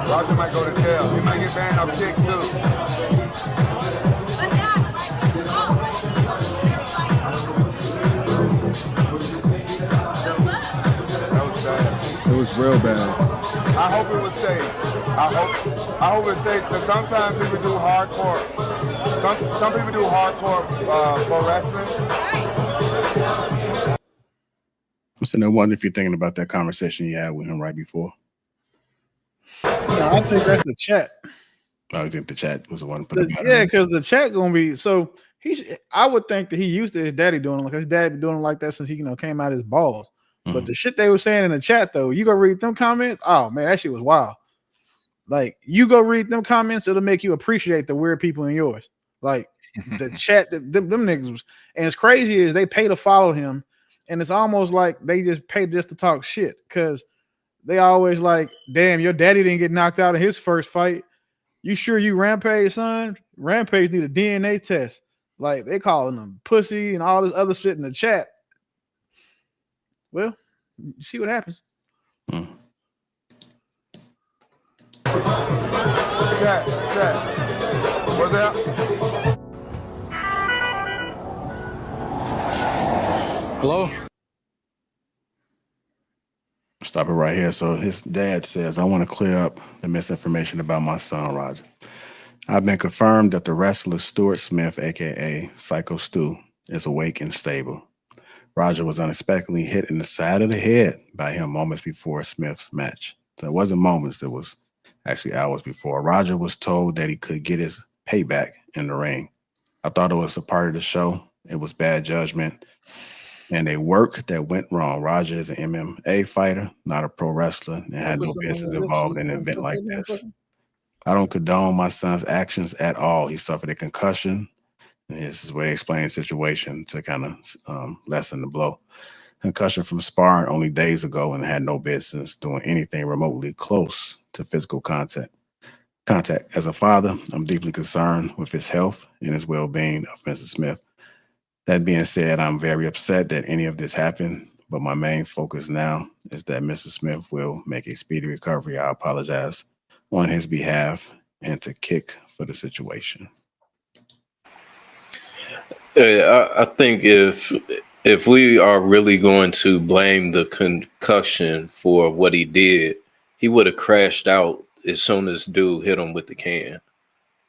Roger might go to jail. He might get banned off kick too. That was bad. It was real bad. I hope it was staged. I hope it's staged because sometimes people do hardcore. Some people do hardcore pro wrestling. I'm sitting there wondering if you're thinking about that conversation you had with him right before. No, I think that's the chat. I think the chat was the one put Yeah, because the chat gonna be so I would think that he used to his daddy doing it, like his dad been doing it like that since he came out his balls. But the shit they were saying in the chat though, you go read them comments. Oh man, that shit was wild. Like you go read them comments, it'll make you appreciate the weird people in yours. Like the chat that them niggas was, and it's crazy is they pay to follow him, and it's almost like they just pay just to talk shit because they always like, damn, your daddy didn't get knocked out in his first fight. You sure you Rampage, son? Rampage need a DNA test. Like they calling them pussy and all this other shit in the chat. Well, you see what happens. Chat. What's that? Hello? Stop it right here. So his dad says, I want to clear up the misinformation about my son, Roger. I've been confirmed that the wrestler Stuart Smith, a.k.a. Psycho Stu, is awake and stable. Roger was unexpectedly hit in the side of the head by him moments before Smith's match. So it wasn't moments, it was actually hours before. Roger was told that he could get his payback in the ring. I thought it was a part of the show. It was bad judgment and a work that went wrong. Roger is an MMA fighter, not a pro wrestler, and had no business involved in an event like this. I don't condone my son's actions at all. He suffered a concussion. And this is where they explain the situation to kind of lessen the blow. Concussion from sparring only days ago and had no business doing anything remotely close to physical contact. As a father, I'm deeply concerned with his health and his well-being of Mr. Smith. That being said, I'm very upset that any of this happened, but my main focus now is that Mr. Smith will make a speedy recovery. I apologize on his behalf and to kick for the situation. I think if we are really going to blame the concussion for what he did, he would have crashed out as soon as dude hit him with the can.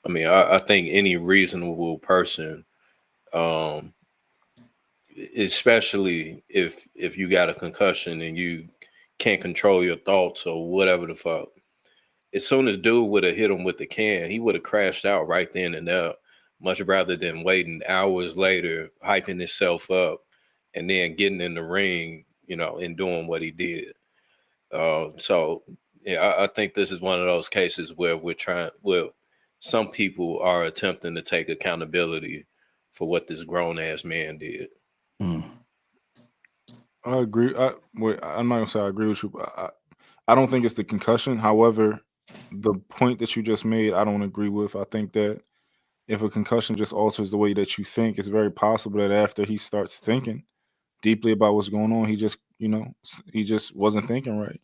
I mean, I think any reasonable person, especially if you got a concussion and you can't control your thoughts or whatever the fuck, as soon as dude would have hit him with the can, he would have crashed out right then and there, much rather than waiting hours later, hyping himself up, and then getting in the ring, and doing what he did. So, yeah, I think this is one of those cases where some people are attempting to take accountability for what this grown-ass man did. I agree. I'm not gonna say I agree with you, but I don't think it's the concussion. However, the point that you just made, I don't agree with. I think that if a concussion just alters the way that you think, it's very possible that after he starts thinking deeply about what's going on, he just wasn't thinking right.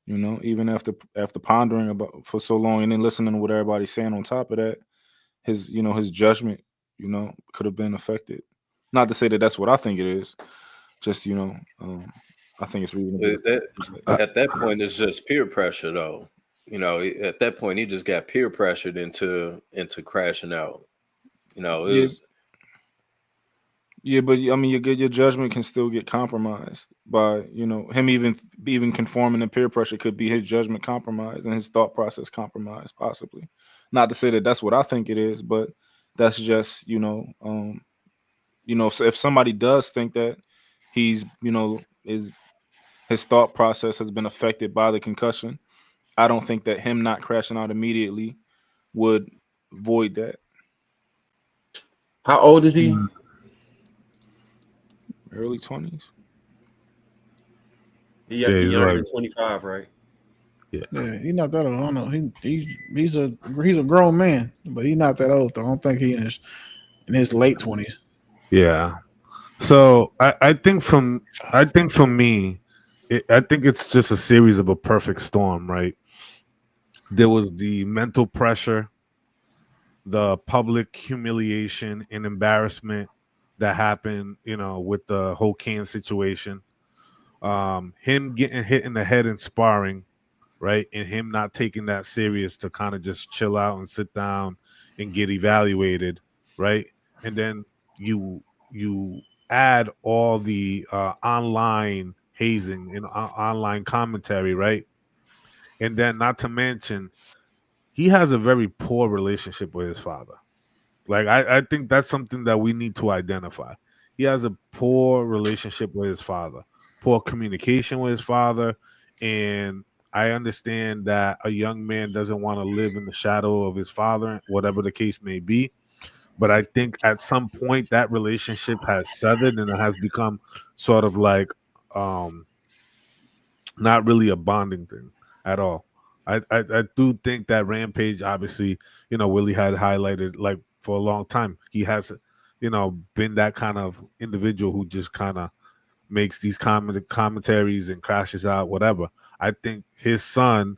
Even after pondering about for so long and then listening to what everybody's saying on top of that, his judgment, could have been affected. Not to say that that's what I think it is. Just, I think it's reasonable. At that point, it's just peer pressure, though. At that point, he just got peer pressured into crashing out. Yeah, but I mean, your judgment can still get compromised by him even conforming to peer pressure. Could be his judgment compromised and his thought process compromised, possibly. Not to say that that's what I think it is, but that's just so if somebody does think that he's his thought process has been affected by the concussion, I don't think that him not crashing out immediately would void that. How old is he? Early 20s. Yeah, he's younger than 25, right? Yeah, he's not that old. I don't know. He's a grown man, but he's not that old. Though. I don't think he's in his late 20s. Yeah. So I think for me, I think it's just a series of a perfect storm, right? There was the mental pressure, the public humiliation and embarrassment that happened, with the whole can situation. Him getting hit in the head and sparring, right? And him not taking that serious to kind of just chill out and sit down and get evaluated, right? And then you add all the online hazing and online commentary, right? And then not to mention he has a very poor relationship with his father. Like I think that's something that we need to identify. He has a poor relationship with his father, poor communication with his father, and I understand that a young man doesn't want to live in the shadow of his father, whatever the case may be. But I think at some point that relationship has severed and it has become sort of like not really a bonding thing at all. I do think that Rampage, obviously, Willie had highlighted like for a long time. He has, been that kind of individual who just kind of makes these commentaries and crashes out, whatever. I think his son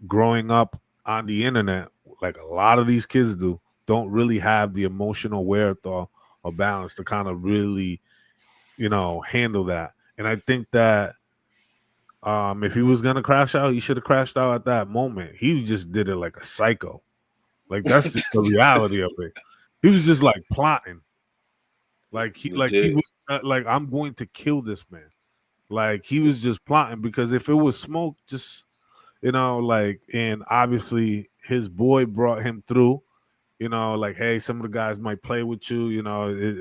growing up on the internet, like a lot of these kids do, don't really have the emotional wherewithal or balance to kind of really, handle that. And I think that if he was gonna crash out, he should have crashed out at that moment. He just did it like a psycho. Like that's just the reality of it. He was just like plotting. Like he was like, I'm going to kill this man. Like he was just plotting because if it was smoke, just and obviously his boy brought him through. Like, hey, some of the guys might play with you.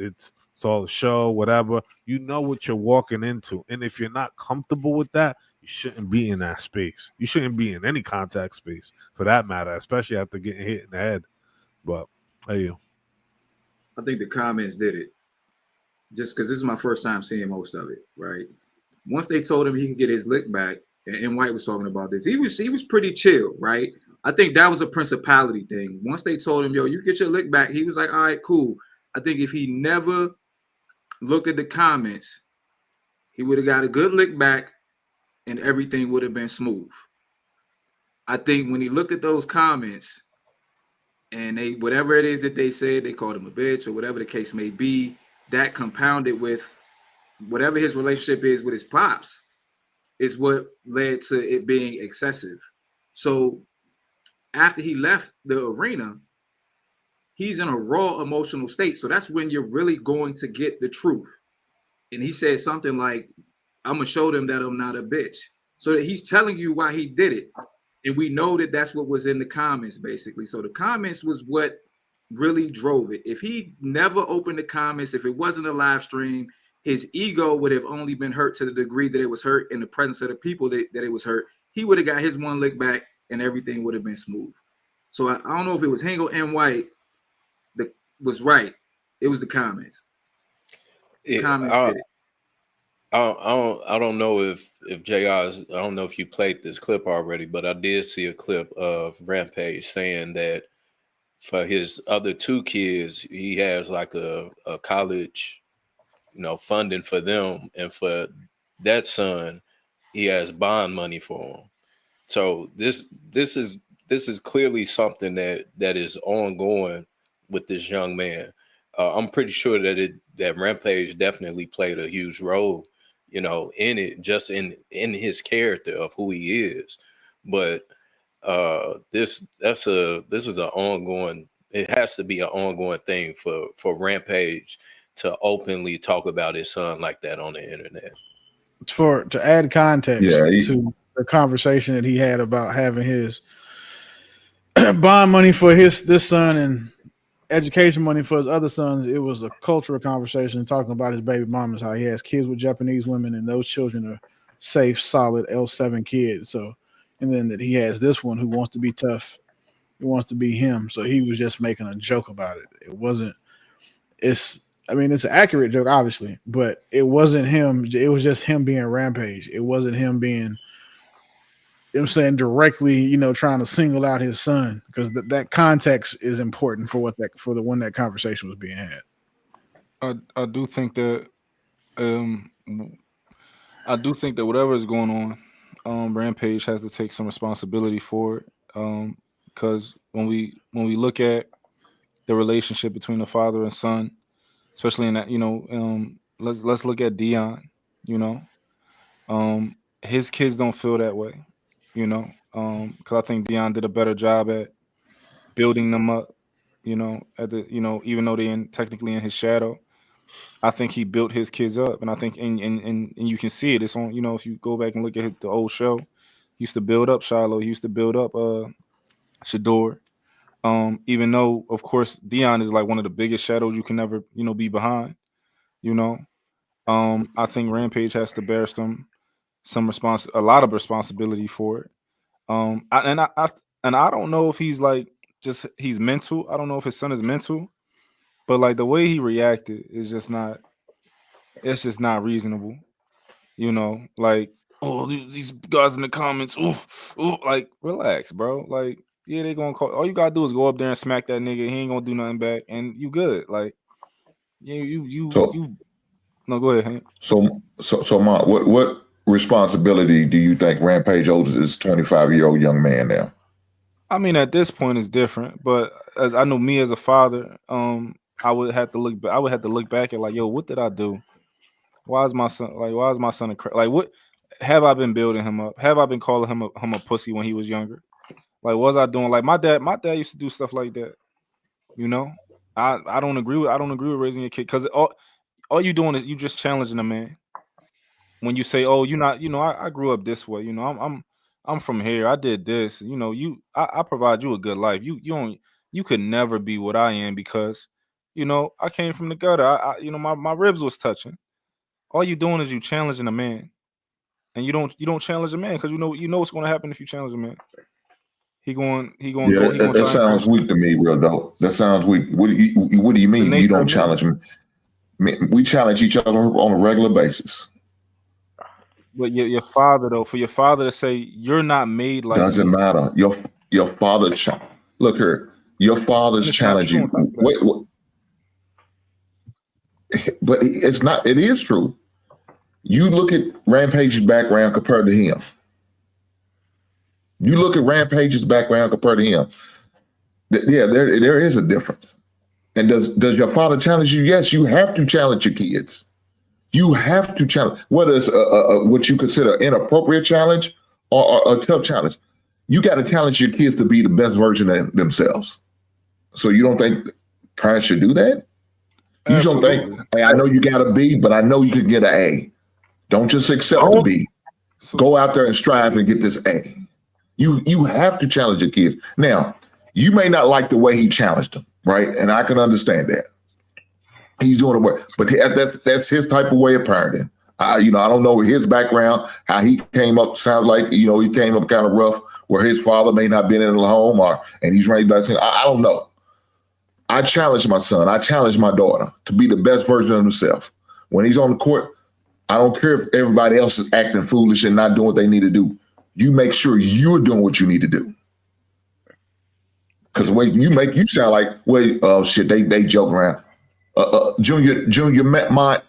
It's all a show, whatever. You know what you're walking into, and if you're not comfortable with that, you shouldn't be in that space. You shouldn't be in any contact space, for that matter, especially after getting hit in the head. But hey, I think the comments did it, just because this is my first time seeing most of it. Right, once they told him he could get his lick back, and White was talking about this, he was pretty chill, right? I think that was a principality thing. Once they told him, yo, you get your lick back, he was like, all right, cool. I think if he never looked at the comments, he would have got a good lick back and everything would have been smooth. I think when he looked at those comments and they, whatever it is that they said, they called him a bitch or whatever the case may be, that compounded with whatever his relationship is with his pops is what led to it being excessive. So after he left the arena, he's in a raw emotional state. So that's when you're really going to get the truth. And he said something like, I'm going to show them that I'm not a bitch. So that he's telling you why he did it. And we know that that's what was in the comments, basically. So the comments was what really drove it. If he never opened the comments, if it wasn't a live stream, his ego would have only been hurt to the degree that it was hurt in the presence of the people that it was hurt. He would have got his one lick back and everything would have been smooth. So I don't know if it was Hango and White that was right. It was the comments. I don't know if JR, I don't know if you played this clip already, but I did see a clip of Rampage saying that for his other two kids, he has like a college, funding for them, and for that son, he has bond money for him. So this is clearly something that is ongoing with this young man. I'm pretty sure that Rampage definitely played a huge role, in it, just in his character of who he is. But this is an ongoing. It has to be an ongoing thing for Rampage to openly talk about his son like that on the internet. To add context Yeah, to the conversation that he had about having his bond money for this son and education money for his other sons, it was a cultural conversation talking about his baby mamas, how he has kids with Japanese women, and those children are safe, solid L7 kids. So, and then that he has this one who wants to be tough, who wants to be him. So he was just making a joke about it. It wasn't. It's an accurate joke, obviously, but it wasn't him. It was just him being Rampage. It wasn't him being, you know what I'm saying, directly, trying to single out his son, because that context is important for when that conversation was being had. I do think that whatever is going on, Rampage has to take some responsibility for it. Because when we look at the relationship between the father and son, especially in that, let's look at Dion. His kids don't feel that way, because I think Dion did a better job at building them up, at the, even though they're technically in his shadow. I think he built his kids up, and I think and you can see it. It's on, if you go back and look at the old show, he used to build up Shiloh, he used to build up Shador. Even though, of course, Dion is like one of the biggest shadows you can ever, be behind. I think Rampage has to bear a lot of responsibility for it. I don't know if he's like he's mental. I don't know if his son is mental, but like the way he reacted is just not. It's just not reasonable. Like, oh, these guys in the comments, like, relax, bro. Like, yeah, they gonna call. All you gotta do is go up there and smack that nigga. He ain't gonna do nothing back, and you good. Like, you. No, go ahead, Hank. So, Ma, what responsibility do you think Rampage owes this 25-year-old young man now? I mean, at this point, it's different. But as I know, me as a father, I would have to look. I would have to look back at like, yo, what did I do? Why is my son like what have I been building him up? Have I been calling him a pussy when he was younger? Like, was I doing like my dad used to do stuff like that? I don't agree with raising your kid, because all you doing is you just challenging a man. When you say, oh, you're not, I grew up this way, I'm from here, I did this, I provide you a good life. You could never be what I am, because I came from the gutter. My ribs was touching. All you doing is you challenging a man, and you don't challenge a man, because you know what's going to happen if you challenge a man. That sounds weak to me, real dope. That sounds weak. What do you mean you don't challenge him? We challenge each other on a regular basis. But your father, though, for your father to say you're not made like doesn't me. matter. Your father look here. Your father's challenge you. Wait, but it's not. It is true. You look at Rampage's background compared to him. You look at Rampage's background compared to him. There is a difference. And does your father challenge you? Yes, you have to challenge your kids. You have to challenge, whether it's what you consider an inappropriate challenge or a tough challenge. You got to challenge your kids to be the best version of themselves. So you don't think parents should do that? You don't think, hey, I know you got a B, but I know you could get an A. Don't just accept the B. Go out there and strive and get this A. You have to challenge your kids. Now, you may not like the way he challenged them, right? And I can understand that. He's doing the work, but that's his type of way of parenting. I don't know his background, how he came up. Sounds like he came up kind of rough, where his father may not been in the home, and he's raised by saying, I don't know. I challenge my son. I challenge my daughter to be the best version of himself. When he's on the court, I don't care if everybody else is acting foolish and not doing what they need to do. You make sure you're doing what you need to do. Because the way you sound like, wait, oh shit, they joke around. Junior, Mont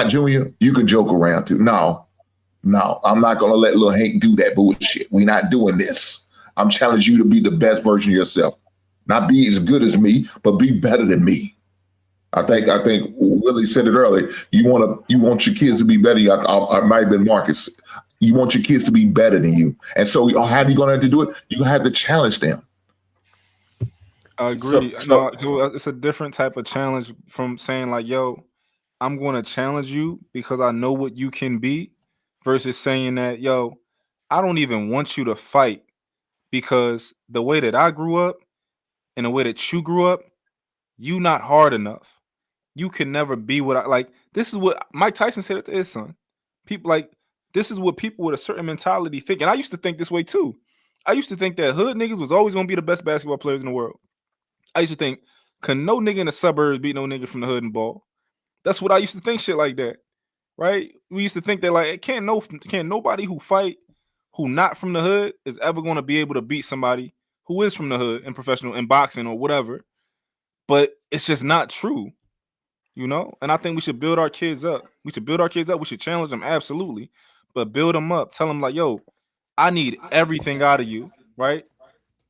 Junior, you can joke around too. No, I'm not gonna let little Hank do that bullshit. We're not doing this. I'm challenging you to be the best version of yourself. Not be as good as me, but be better than me. I think Willie said it earlier. You want your kids to be better. I might have been Marcus. You want your kids to be better than you. And so how are you gonna have to do it? You're gonna have to challenge them. I agree. So it's a different type of challenge from saying like, yo, I'm going to challenge you because I know what you can be, versus saying that, yo, I don't even want you to fight because the way that I grew up and the way that you grew up, you not hard enough. You can never be what I like. This is what Mike Tyson said to his son. People like this is what people with a certain mentality think. And I used to think this way too. I used to think that hood niggas was always gonna be the best basketball players in the world. I used to think, can no nigga in the suburbs beat no nigga from the hood and ball? That's what I used to think, shit like that. Right? We used to think that like can't nobody who fight who not from the hood is ever gonna be able to beat somebody who is from the hood in professional in boxing or whatever. But it's just not true. You know, and I think we should build our kids up. We should build our kids up. We should challenge them, absolutely, but build them up. Tell them like, yo, I need everything out of you, right?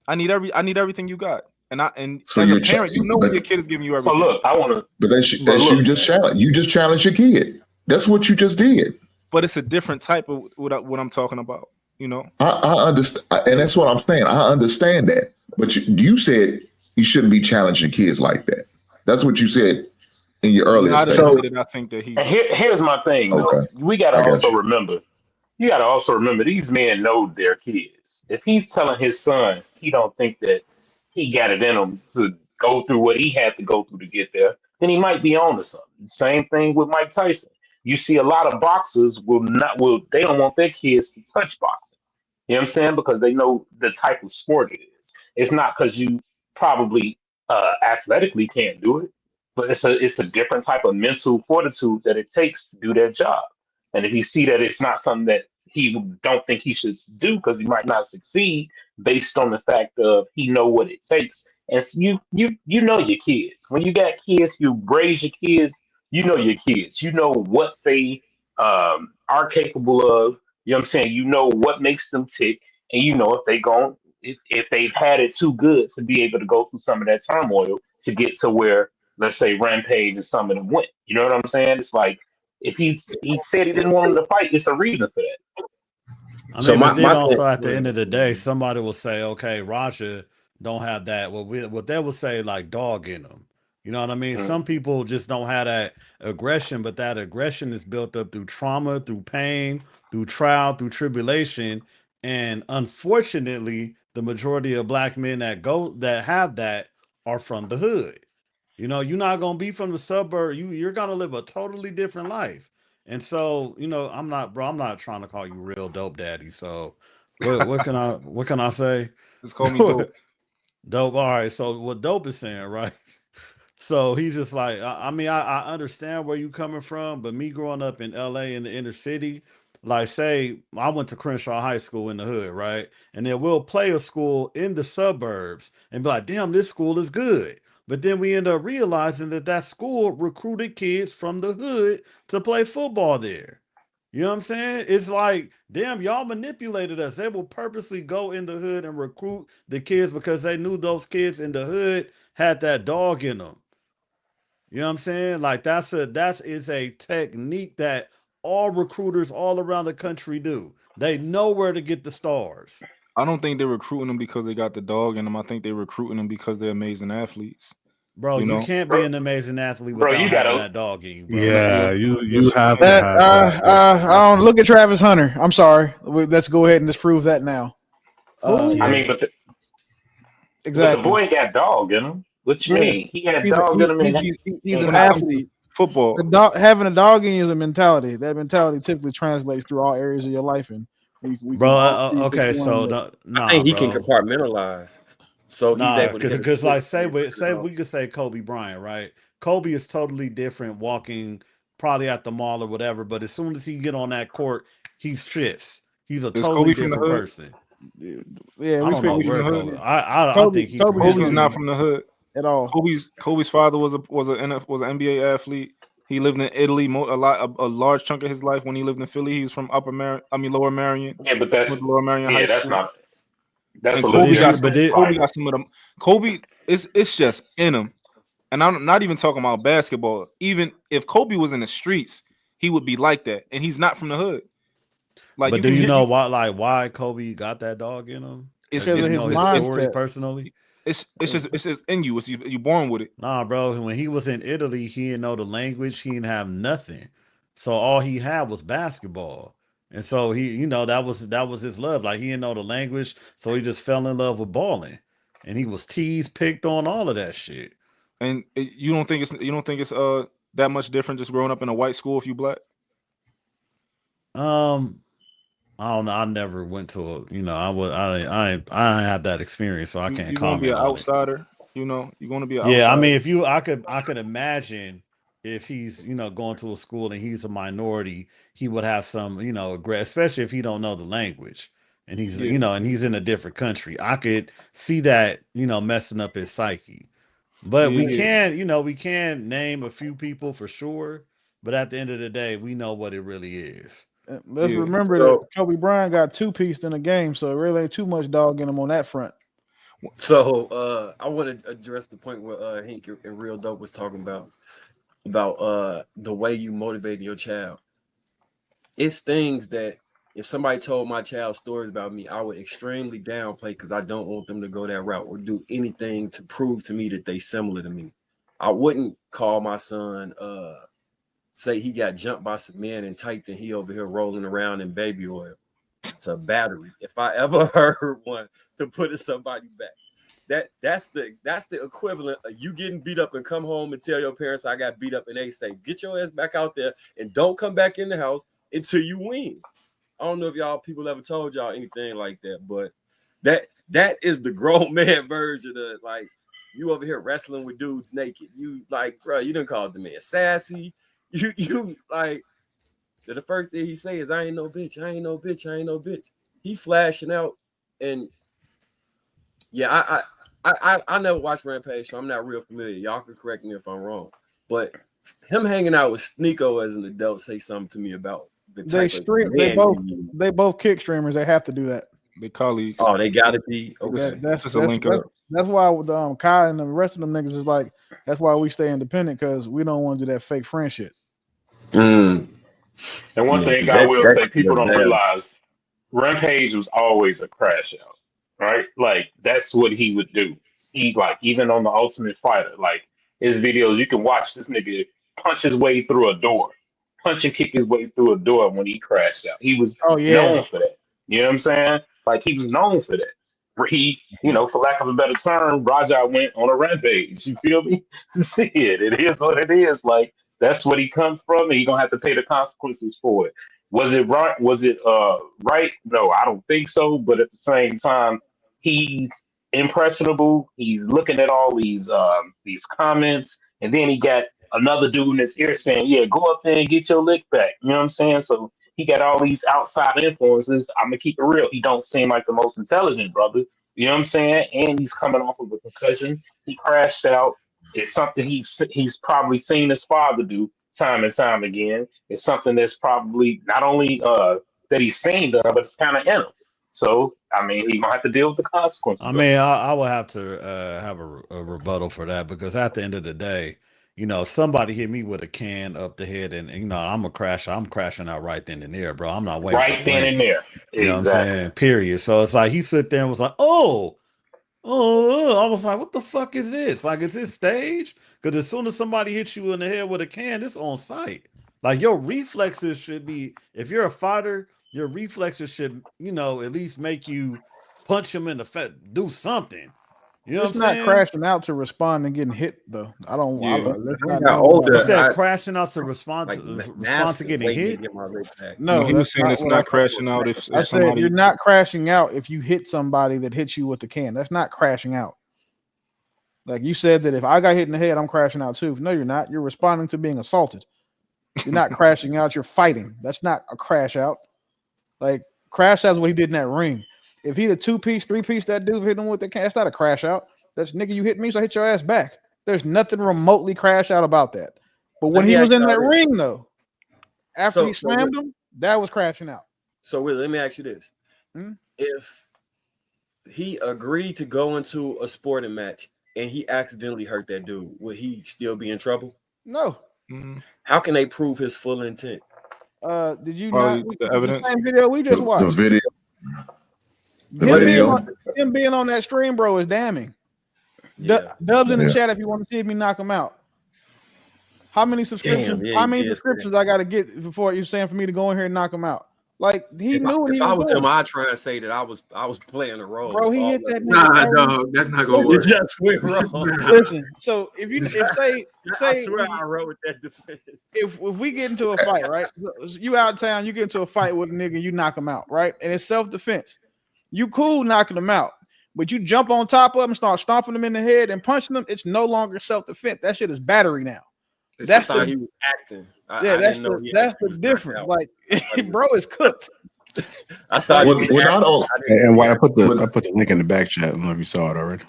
I need everything you got. And So as a you're parent, you know when your kid is giving you everything. So look, I want to. But that's you just challenge. You just challenge your kid. That's what you just did. But it's a different type of what I'm talking about. You know, I understand, and that's what I'm saying. I understand that, but you said you shouldn't be challenging kids like that. That's what you said in your earlier statement. I think that here's my thing. Okay. We got to I got also you. remember. You got to also remember these men know their kids. If he's telling his son he don't think that he got it in him to go through what he had to go through to get there, then he might be on to something. Same thing with Mike Tyson. You see a lot of boxers they don't want their kids to touch boxing. You know what I'm saying? Because they know the type of sport it is. It's not because you probably athletically can't do it, but it's a different type of mental fortitude that it takes to do that job. And if he see that it's not something that he don't think he should do because he might not succeed based on the fact of he know what it takes. And so you know your kids. When you got kids, you raise your kids. You know your kids. You know what they are capable of. You know what I'm saying? You know what makes them tick, and you know if they've had it too good to be able to go through some of that turmoil to get to where, let's say, Rampage and some of them went. You know what I'm saying? It's like if he said he didn't want him to fight, it's a reason for that. I mean, but then also at the end of the day, somebody will say, okay, Roger don't have that. What they will say, like, dog in them. You know what I mean? Mm-hmm. Some people just don't have that aggression, but that aggression is built up through trauma, through pain, through trial, through tribulation. And unfortunately, the majority of black men that have that are from the hood. You know, you're not gonna be from the suburb. You're gonna live a totally different life. And so, you know, I'm not trying to call you real dope daddy. So what can I say? Just call me dope. Dope. All right. So what dope is saying, right? So he's just like, I mean, I understand where you coming from, but me growing up in LA in the inner city, like say I went to Crenshaw High School in the hood, right? And then we'll play a school in the suburbs and be like, damn, this school is good. But then we end up realizing that school recruited kids from the hood to play football there. You know what I'm saying? It's like, damn, y'all manipulated us. They will purposely go in the hood and recruit the kids because they knew those kids in the hood had that dog in them. You know what I'm saying? Like that is a technique that all recruiters all around the country do. They know where to get the stars. I don't think they're recruiting them because they got the dog in them. I think they're recruiting them because they're amazing athletes. Bro, you can't be an amazing athlete without having that dog in you, bro. Yeah, you have to have that. I don't look at Travis Hunter. I'm sorry. Let's go ahead and disprove that now. I mean, but the boy got dog in him. What you mean? He had dog in him. He's an athlete. Football. Having a dog in you is a mentality. That mentality typically translates through all areas of your life. And okay, so I think he can compartmentalize. So he's able to because like say we could say Kobe Bryant, right? Kobe is totally different walking probably at the mall or whatever, but as soon as he get on that court, he shifts. He's a totally different person. Yeah, I don't know where Kobe. I think Kobe's not from the hood at all. Kobe's father was an NBA athlete. He lived in Italy a large chunk of his life. When he lived in Philly, he was from Lower Marion. Yeah, but that's Lower Marion High that's School. not. That's Kobe got some of them. Kobe, it's just in him. And I'm not even talking about basketball. Even if Kobe was in the streets, he would be like that. And he's not from the hood. Like, but do you know why Kobe got that dog in him? It's because of his mindset personally. It's just in you. It's you born with it. Nah, bro. When he was in Italy, he didn't know the language. He didn't have nothing. So all he had was basketball. And so he, that was his love. Like he didn't know the language, so he just fell in love with balling. And he was teased, picked on, all of that shit. And you don't think it's that much different just growing up in a white school if you black? I don't know. I never went to I didn't have that experience, so I can't You're gonna comment be an on it. outsider. You're gonna be an Yeah, outsider. I mean, I could imagine if he's going to a school and he's a minority, he would have some especially if he don't know the language and he's and he's in a different country. I could see that messing up his psyche. But we can name a few people for sure. But at the end of the day, we know what it really is. Let's remember that Kobe Bryant got 2-pieced in the game, so it really ain't too much dog in him on that front. So I want to address the point where Hank and Real Dope was talking about the way you motivate your child. It's things that if somebody told my child stories about me, I would extremely downplay because I don't want them to go that route or do anything to prove to me that they similar to me. I wouldn't call my son say he got jumped by some men in tights and he over here rolling around in baby oil. It's a battery. If I ever heard one to put somebody back, that's the equivalent of you getting beat up and come home and tell your parents I got beat up and they say get your ass back out there and don't come back in the house until you win. I don't know if y'all people ever told y'all anything like that, but that is the grown man version of like you over here wrestling with dudes naked. You like, bro, you done called the man sassy. You like the first thing he say is I ain't no bitch, I ain't no bitch, I ain't no bitch. He flashing out, and yeah, I never watched Rampage, so I'm not real familiar. Y'all can correct me if I'm wrong, but him hanging out with Sneeko as an adult say something to me about the type of man They both kick streamers. They have to do that. They colleagues. Oh, they gotta be okay. That's a link up. That's why with Kai and the rest of them niggas is like that's why we stay independent because we don't want to do that fake friend shit. And one thing I will say, people don't realize Rampage was always a crash out, right? Like that's what he would do. He like even on the Ultimate Fighter, like his videos, you can watch this nigga punch his way through a door, punch and kick his way through a door when he crashed out. He was known for that. You know what I'm saying? Like he was known for that. Where he, for lack of a better term, Raja went on a rampage. You feel me? See it is what it is. Like that's what he comes from, and he's gonna have to pay the consequences for it. Was it right? Was it right? No, I don't think so. But at the same time, he's impressionable. He's looking at all these comments, and then he got another dude in his ear saying, "Yeah, go up there and get your lick back." You know what I'm saying? So he got all these outside influences. I'm gonna keep it real. He don't seem like the most intelligent brother. You know what I'm saying? And he's coming off of a concussion. He crashed out. It's something he's probably seen his father do time and time again. It's something that's probably not only that he's seen done, but it's kind of in him. So I mean, he's gonna have to deal with the consequences. I mean, I will have to have a rebuttal for that because at the end of the day, somebody hit me with a can up the head, and I'm crashing out right then and there, bro. I'm not waiting right then and there. You know what I'm saying? Period. So it's like he sit there and was like, oh, I was like, what the fuck is this? Like, is this stage? Because as soon as somebody hits you in the head with a can, it's on site. Like your reflexes should be, if you're a fighter, your reflexes should, at least make you punch him in the face, do something. You know it's what I'm not saying? crashing out to respond and getting hit though. I don't. You said crashing out to respond to getting hit. No, he was saying it's not crashing out if I somebody. said you're not crashing out if you hit somebody that hits you with the can. That's not crashing out. Like you said that if I got hit in the head, I'm crashing out too. No, you're not. You're responding to being assaulted. You're not crashing out. You're fighting. That's not a crash out. Like crash out's what he did in that ring. If he a 2-piece, 3-piece, that dude hit him with the can, that's not a crash out. That's nigga, you hit me, so I hit your ass back. There's nothing remotely crash out about that. But when he was in that ring, though, after he slammed him, that was crashing out. So Will, let me ask you this. If he agreed to go into a sporting match and he accidentally hurt that dude, would he still be in trouble? No. How can they prove his full intent? Did you Probably not? the evidence. Same video we just watched. The video. Him being on that stream, bro, is damning. Dubs in the chat if you want to see me knock him out. How many subscriptions? How many subscriptions I got to get before you saying for me to go in here and knock him out? Like he knew what he was doing. If I was him, I'd try and say that I was playing a role. Bro, he hit that. Nah, dog, that's not gonna work. It just went wrong. Listen, so if say I swear I wrote with that defense. If we get into a fight, right? You out of town, you get into a fight with a nigga, you knock him out, right? And it's self-defense. You cool knocking him out, but you jump on top of him, start stomping him in the head and punching him. It's no longer self-defense. That shit is battery now. That's how he was acting. That's the difference. Like, bro is cooked. I thought and why I put the link in the back chat. I don't know if you saw it already.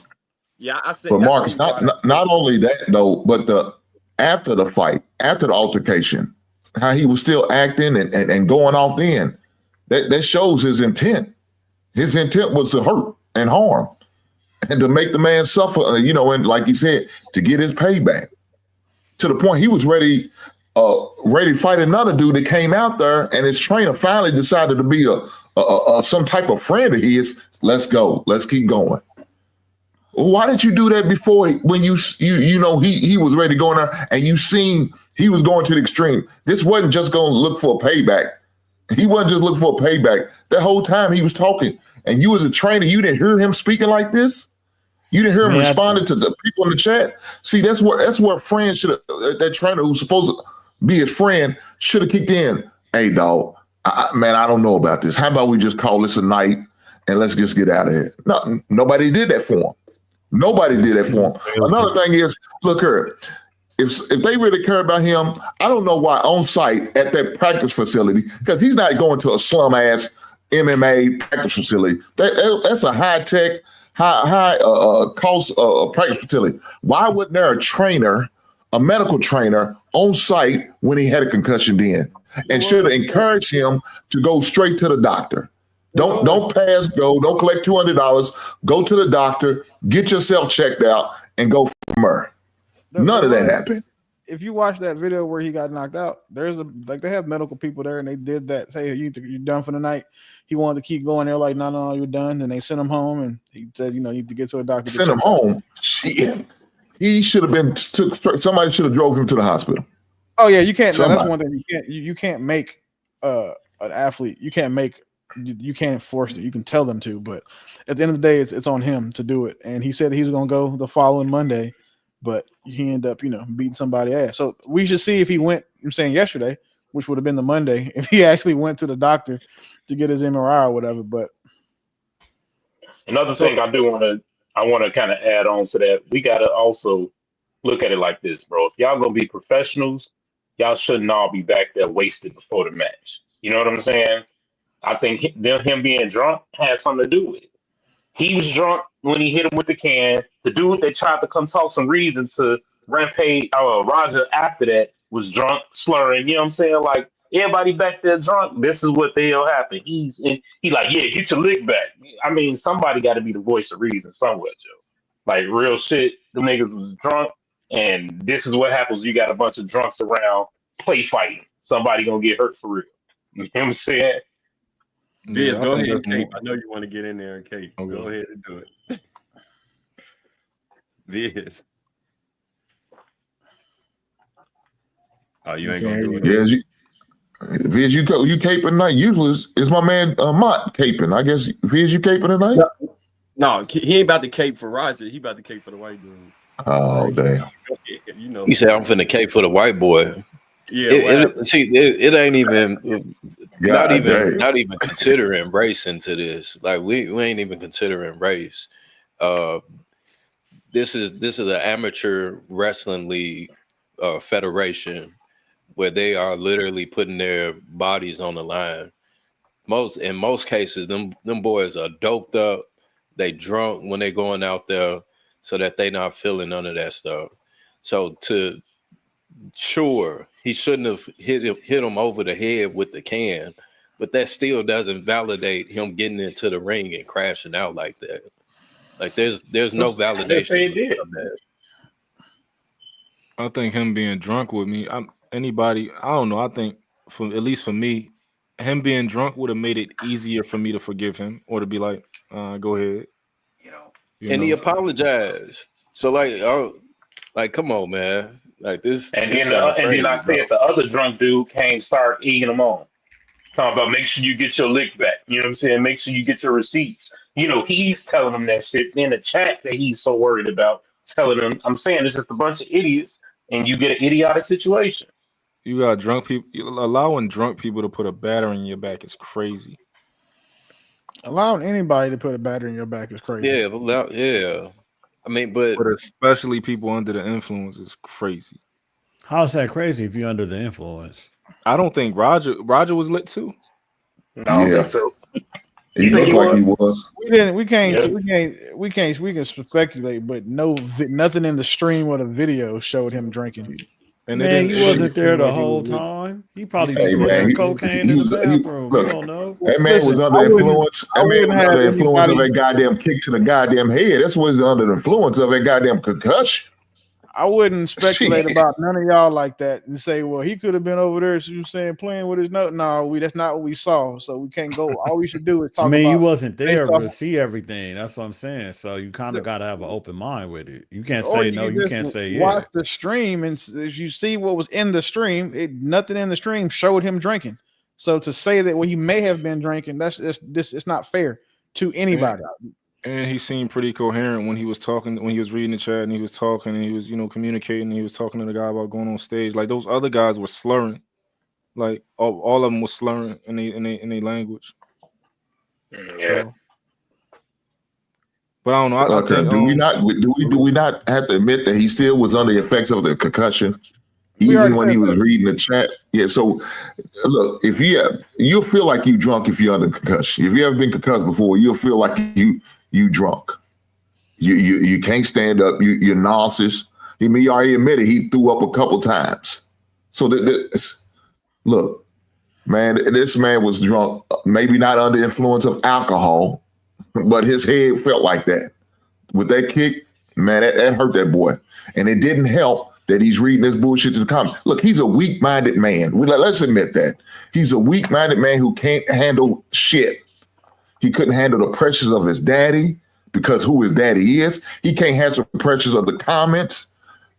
Yeah, I said. But Marcus, not only that though, but after the fight, after the altercation, how he was still acting and going off then, that shows his intent. His intent was to hurt and harm and to make the man suffer, and like he said, to get his payback. To the point he was ready to fight another dude that came out there, and his trainer finally decided to be a some type of friend of his. Let's go. Let's keep going. Why didn't you do that before when he was ready to go in there and you seen he was going to the extreme? This wasn't just going to look for a payback. He wasn't just looking for a payback. That whole time he was talking, and you as a trainer, you didn't hear him speaking like this. You didn't hear him responding to the people in the chat. See, that's where friends should have. That trainer who's supposed to be his friend should have kicked in. Hey, dog, man, I don't know about this. How about we just call this a night and let's just get out of here? No, nobody did that for him. Nobody did that for him. Another thing is, look here, if they really care about him, I don't know why on site at that practice facility, because he's not going to a slum ass MMA practice facility. That's a high tech. High cost practice facility. Why wasn't there a trainer, a medical trainer on site when he had a concussion then? And should have encouraged him to go straight to the doctor. Don't pass go. Don't collect $200. Go to the doctor, get yourself checked out, and go from there. None of that happened. If you watch that video where he got knocked out, they have medical people there, and they did that. Say you're done for the night. He wanted to keep going. They're like, no, you're done. And they sent him home, and he said, you need to get to a doctor. Send him home. Shit. He should have been somebody should have drove him to the hospital. Oh yeah, you can't. No, that's one thing. You can't make an athlete. You can't force it. You can tell them to, but at the end of the day, it's on him to do it. And he said he was going to go the following Monday, but he ended up, beating somebody's ass. So we should see if he went. I'm saying yesterday, which would have been the Monday, if he actually went to the doctor to get his MRI or whatever. But another thing I want to kind of add on to that, we got to also look at it like this, bro. If y'all gonna be professionals, y'all shouldn't all be back there wasted before the match. You know what I'm saying? I think him being drunk had something to do with it. He was drunk when he hit him with the can. The dude they tried to come talk some reason to Rampage, Roger after that was drunk, slurring. You know what I'm saying? Like, everybody back there drunk. This is what they'll happen. He like, yeah, get your lick back. I mean, somebody got to be the voice of reason somewhere, Joe. Like, real shit, the niggas was drunk, and this is what happens. You got a bunch of drunks around play fighting. Somebody gonna get hurt for real. You know what I'm saying? Biz, go ahead, Kate. I know you want to get in there, Kate. Okay. Go ahead and do it. Biz. Oh, you ain't gonna do it. Yes, Viz, you caping tonight. Usually it's my man Mott caping. I guess Viz, you caping tonight? No, he ain't about to cape for Roger. He about to cape for the white dude. Oh damn! He said, "I'm finna cape for the white boy." Yeah, it ain't even not even considering race into this. Like we ain't even considering race. This is an amateur wrestling league federation where they are literally putting their bodies on the line. In most cases, them boys are doped up. They drunk when they going out there, so that they not feeling none of that stuff. So he shouldn't have hit him over the head with the can, but that still doesn't validate him getting into the ring and crashing out like that. Like there's no validation of that. I think him being drunk with me, I don't know. I think at least for me, him being drunk would have made it easier for me to forgive him or to be like, go ahead. He apologized. So like, come on, man. Like this. And This then sound and then I crazy, bro. said the other drunk dude came start egging him on. Talking about make sure you get your lick back. You know what I'm saying? Make sure you get your receipts. You know, he's telling them that shit in the chat that he's so worried about. Telling them, I'm saying it's just a bunch of idiots, and you get an idiotic situation. You got drunk people. Allowing drunk people to put a battery in your back is crazy. Allowing anybody to put a battery in your back is crazy. Yeah. I mean, but especially people under the influence is crazy. How's that crazy if you're under the influence? I don't think Roger was lit too. No, I don't think so. He looked like he was. We can speculate, but nothing in the stream or the video showed him drinking. And man, he wasn't there the whole time. He probably just did cocaine in the bathroom. You don't know. That man was under influence. That man was under the influence of that goddamn kick to the goddamn head. That's what he's under the influence of, that goddamn concussion. I wouldn't speculate about none of y'all like that and say, well, he could have been over there, so you saying playing with his note. No, that's not what we saw. So we can't go. All we should do is talk. I mean, about you wasn't there to see everything. That's what I'm saying. So you kind of got to have an open mind with it. You can't say no. You can't say yeah. Watch the stream, and as you see what was in the stream, nothing in the stream showed him drinking. So to say that he may have been drinking, it's not fair to anybody. And he seemed pretty coherent when he was talking, when he was reading the chat and he was talking and he was, communicating and he was talking to the guy about going on stage. Like those other guys were slurring. Like all of them were slurring in their language. Yeah. So, but I don't know. I think, do we not have to admit that he still was under the effects of the concussion? Even when he was reading the chat. Yeah, so look, if you'll feel like you drunk if you're under concussion. If you ever been concussed before, you'll feel like you drunk. You can't stand up. You're nauseous. He already admitted he threw up a couple times. So look, man, this man was drunk. Maybe not under the influence of alcohol, but his head felt like that. With that kick, man, that hurt that boy, and it didn't help that he's reading this bullshit to the comments. Look, he's a weak-minded man. Let's admit that. He's a weak-minded man who can't handle shit. He couldn't handle the pressures of his daddy because who his daddy is. He can't handle the pressures of the comments.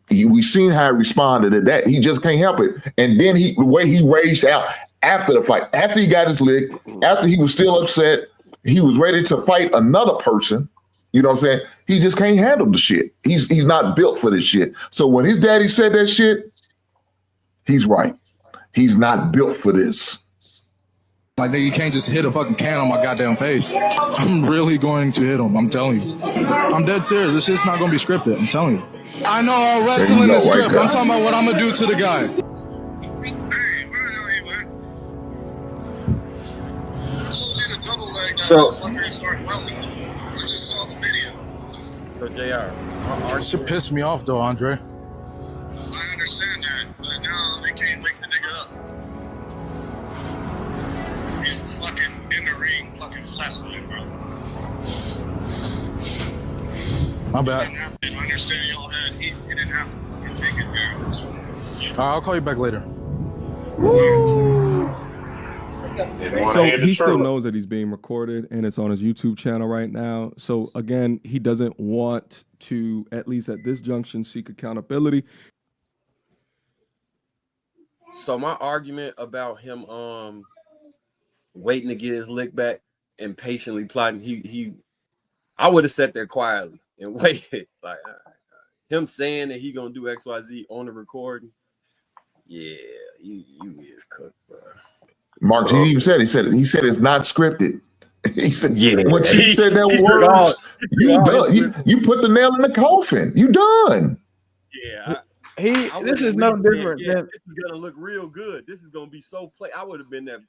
We've seen how he responded to that. He just can't help it. And then the way he raged out after the fight, after he got his lick, after he was still upset, he was ready to fight another person. You know what I'm saying? He just can't handle the shit. He's not built for this shit. So when his daddy said that shit, he's right. He's not built for this. Like, nigga, you can't just hit a fucking can on my goddamn face. I'm really going to hit him. I'm telling you. I'm dead serious. This shit's not going to be scripted. I'm telling you. I know all wrestling is script. I'm talking about what I'm going to do to the guy. So JR, it should piss me off though, Andre. I understand that, but now they can't wake the nigga up. He's fucking in the ring, fucking flatlined, bro. My bad. I understand y'all had heat. You didn't have to fucking take it there. I'll call you back later. So he still knows that he's being recorded and it's on his YouTube channel right now. So again, he doesn't want to, at least at this junction, seek accountability. So my argument about him waiting to get his lick back and patiently plotting, I would have sat there quietly and waited. Like him saying that he gonna do XYZ on the recording. Yeah, you is cooked, bro. Mark, he even said, he said it's not scripted. He said, yeah. When you said that word, you done. You put the nail in the coffin. You done. Yeah. This is no different. This is gonna look real good. This is gonna be so play. I would have been there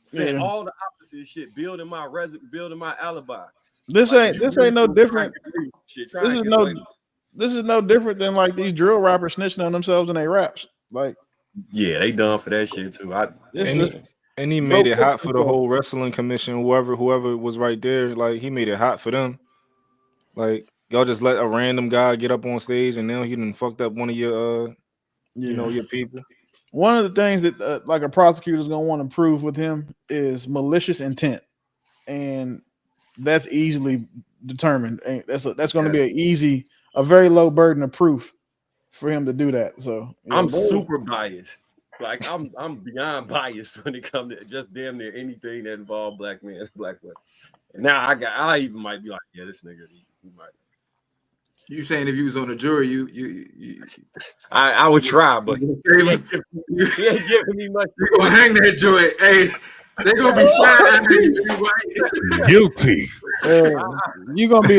saying all the opposite shit, building my alibi. This ain't no different. This is no different than like these drill rappers snitching on themselves in their raps. Like, yeah, they done for that shit too. And he made it hot for the whole wrestling commission, whoever was right there. Like, he made it hot for them. Like, y'all just let a random guy get up on stage and now he done fucked up one of your, your people. One of the things that like a prosecutor is gonna want to prove with him is malicious intent, and that's easily determined. And that's going to be an easy a very low burden of proof for him to do that. So yeah, I'm bro. super biased. Like I'm beyond biased when it comes to just damn near anything that involves black men, black women. And now I even might be like, yeah, this nigga, he might. You saying if you was on the jury, I would try, but he ain't giving me much. You gonna hang that joint? Hey, they gonna be side. Guilty. You gonna be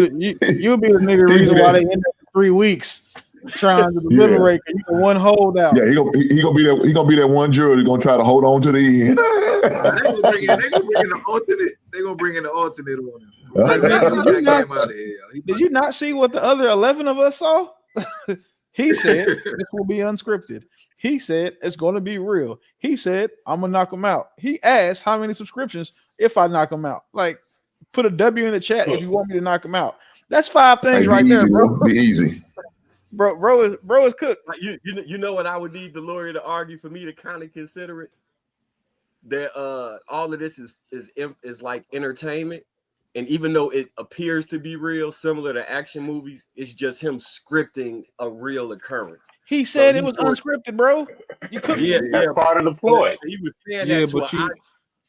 you'll be the nigga reason why they end up 3 weeks trying to deliberate. You can one holdout. Yeah, he gonna be that one juror that's gonna try to hold on to the end. They gonna bring in the alternate on him. Did you not see what the other 11 of us saw? He said this will be unscripted. He said it's going to be real. He said I'm gonna knock him out. He asked how many subscriptions if I knock him out. Like, put a W in the chat if you want me to knock him out. That's 5 things right there, bro. Be easy. Bro is cooked. You know what I would need the lawyer to argue for me to kind of consider it? That all of this is like entertainment, and even though it appears to be real, similar to action movies, it's just him scripting a real occurrence. He said it was unscripted, bro. You couldn't. Yeah, that's part of the ploy. He was saying that to an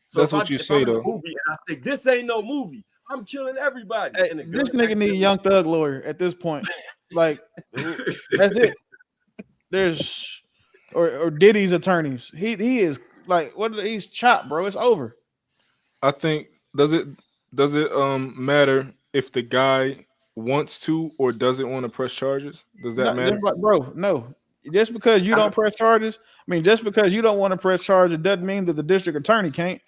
so that's what you say though. Movie and I say this ain't no movie, I'm killing everybody. Hey, this nigga need a Young Thug lawyer at this point. Like, that's it. There's or Diddy's attorneys. He is like, he's chopped, bro. It's over. I think does it matter if the guy wants to or doesn't want to press charges? Does that matter? Bro, no. Just because you don't press charges, just because you don't want to press charges doesn't mean that the district attorney can't.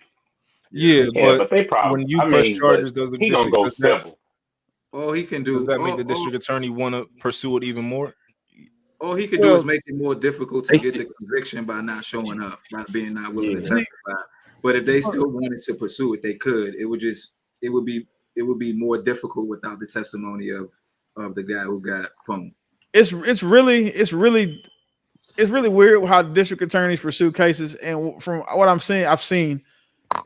Yeah, but they probably, when you press charges, does the he gonna go civil? All he can do. Does that make the district attorney want to pursue it even more? All he can do is make it more difficult to get the conviction by not showing up, by being not willing to testify. But if they still wanted to pursue it, they could. It would be more difficult without the testimony of the guy who got pwned. It's really weird how district attorneys pursue cases, and from what I've seen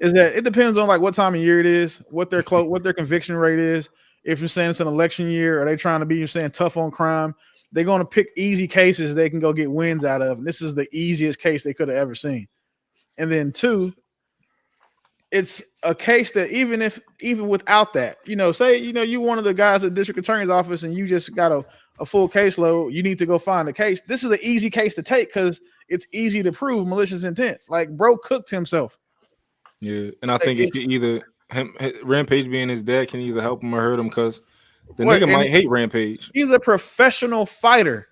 is that it depends on like what time of year it is, what their conviction rate is. If you're saying it's an election year, are they trying to be tough on crime? They're going to pick easy cases they can go get wins out of. And this is the easiest case they could have ever seen. And then 2, it's a case that even without that, say, you one of the guys at the district attorney's office and you just got a full caseload, you need to go find a case. This is an easy case to take because it's easy to prove malicious intent. Like, bro cooked himself. Yeah, and I think it could either Rampage being his dad can either help him or hurt him because the nigga might hate Rampage. He's a professional fighter.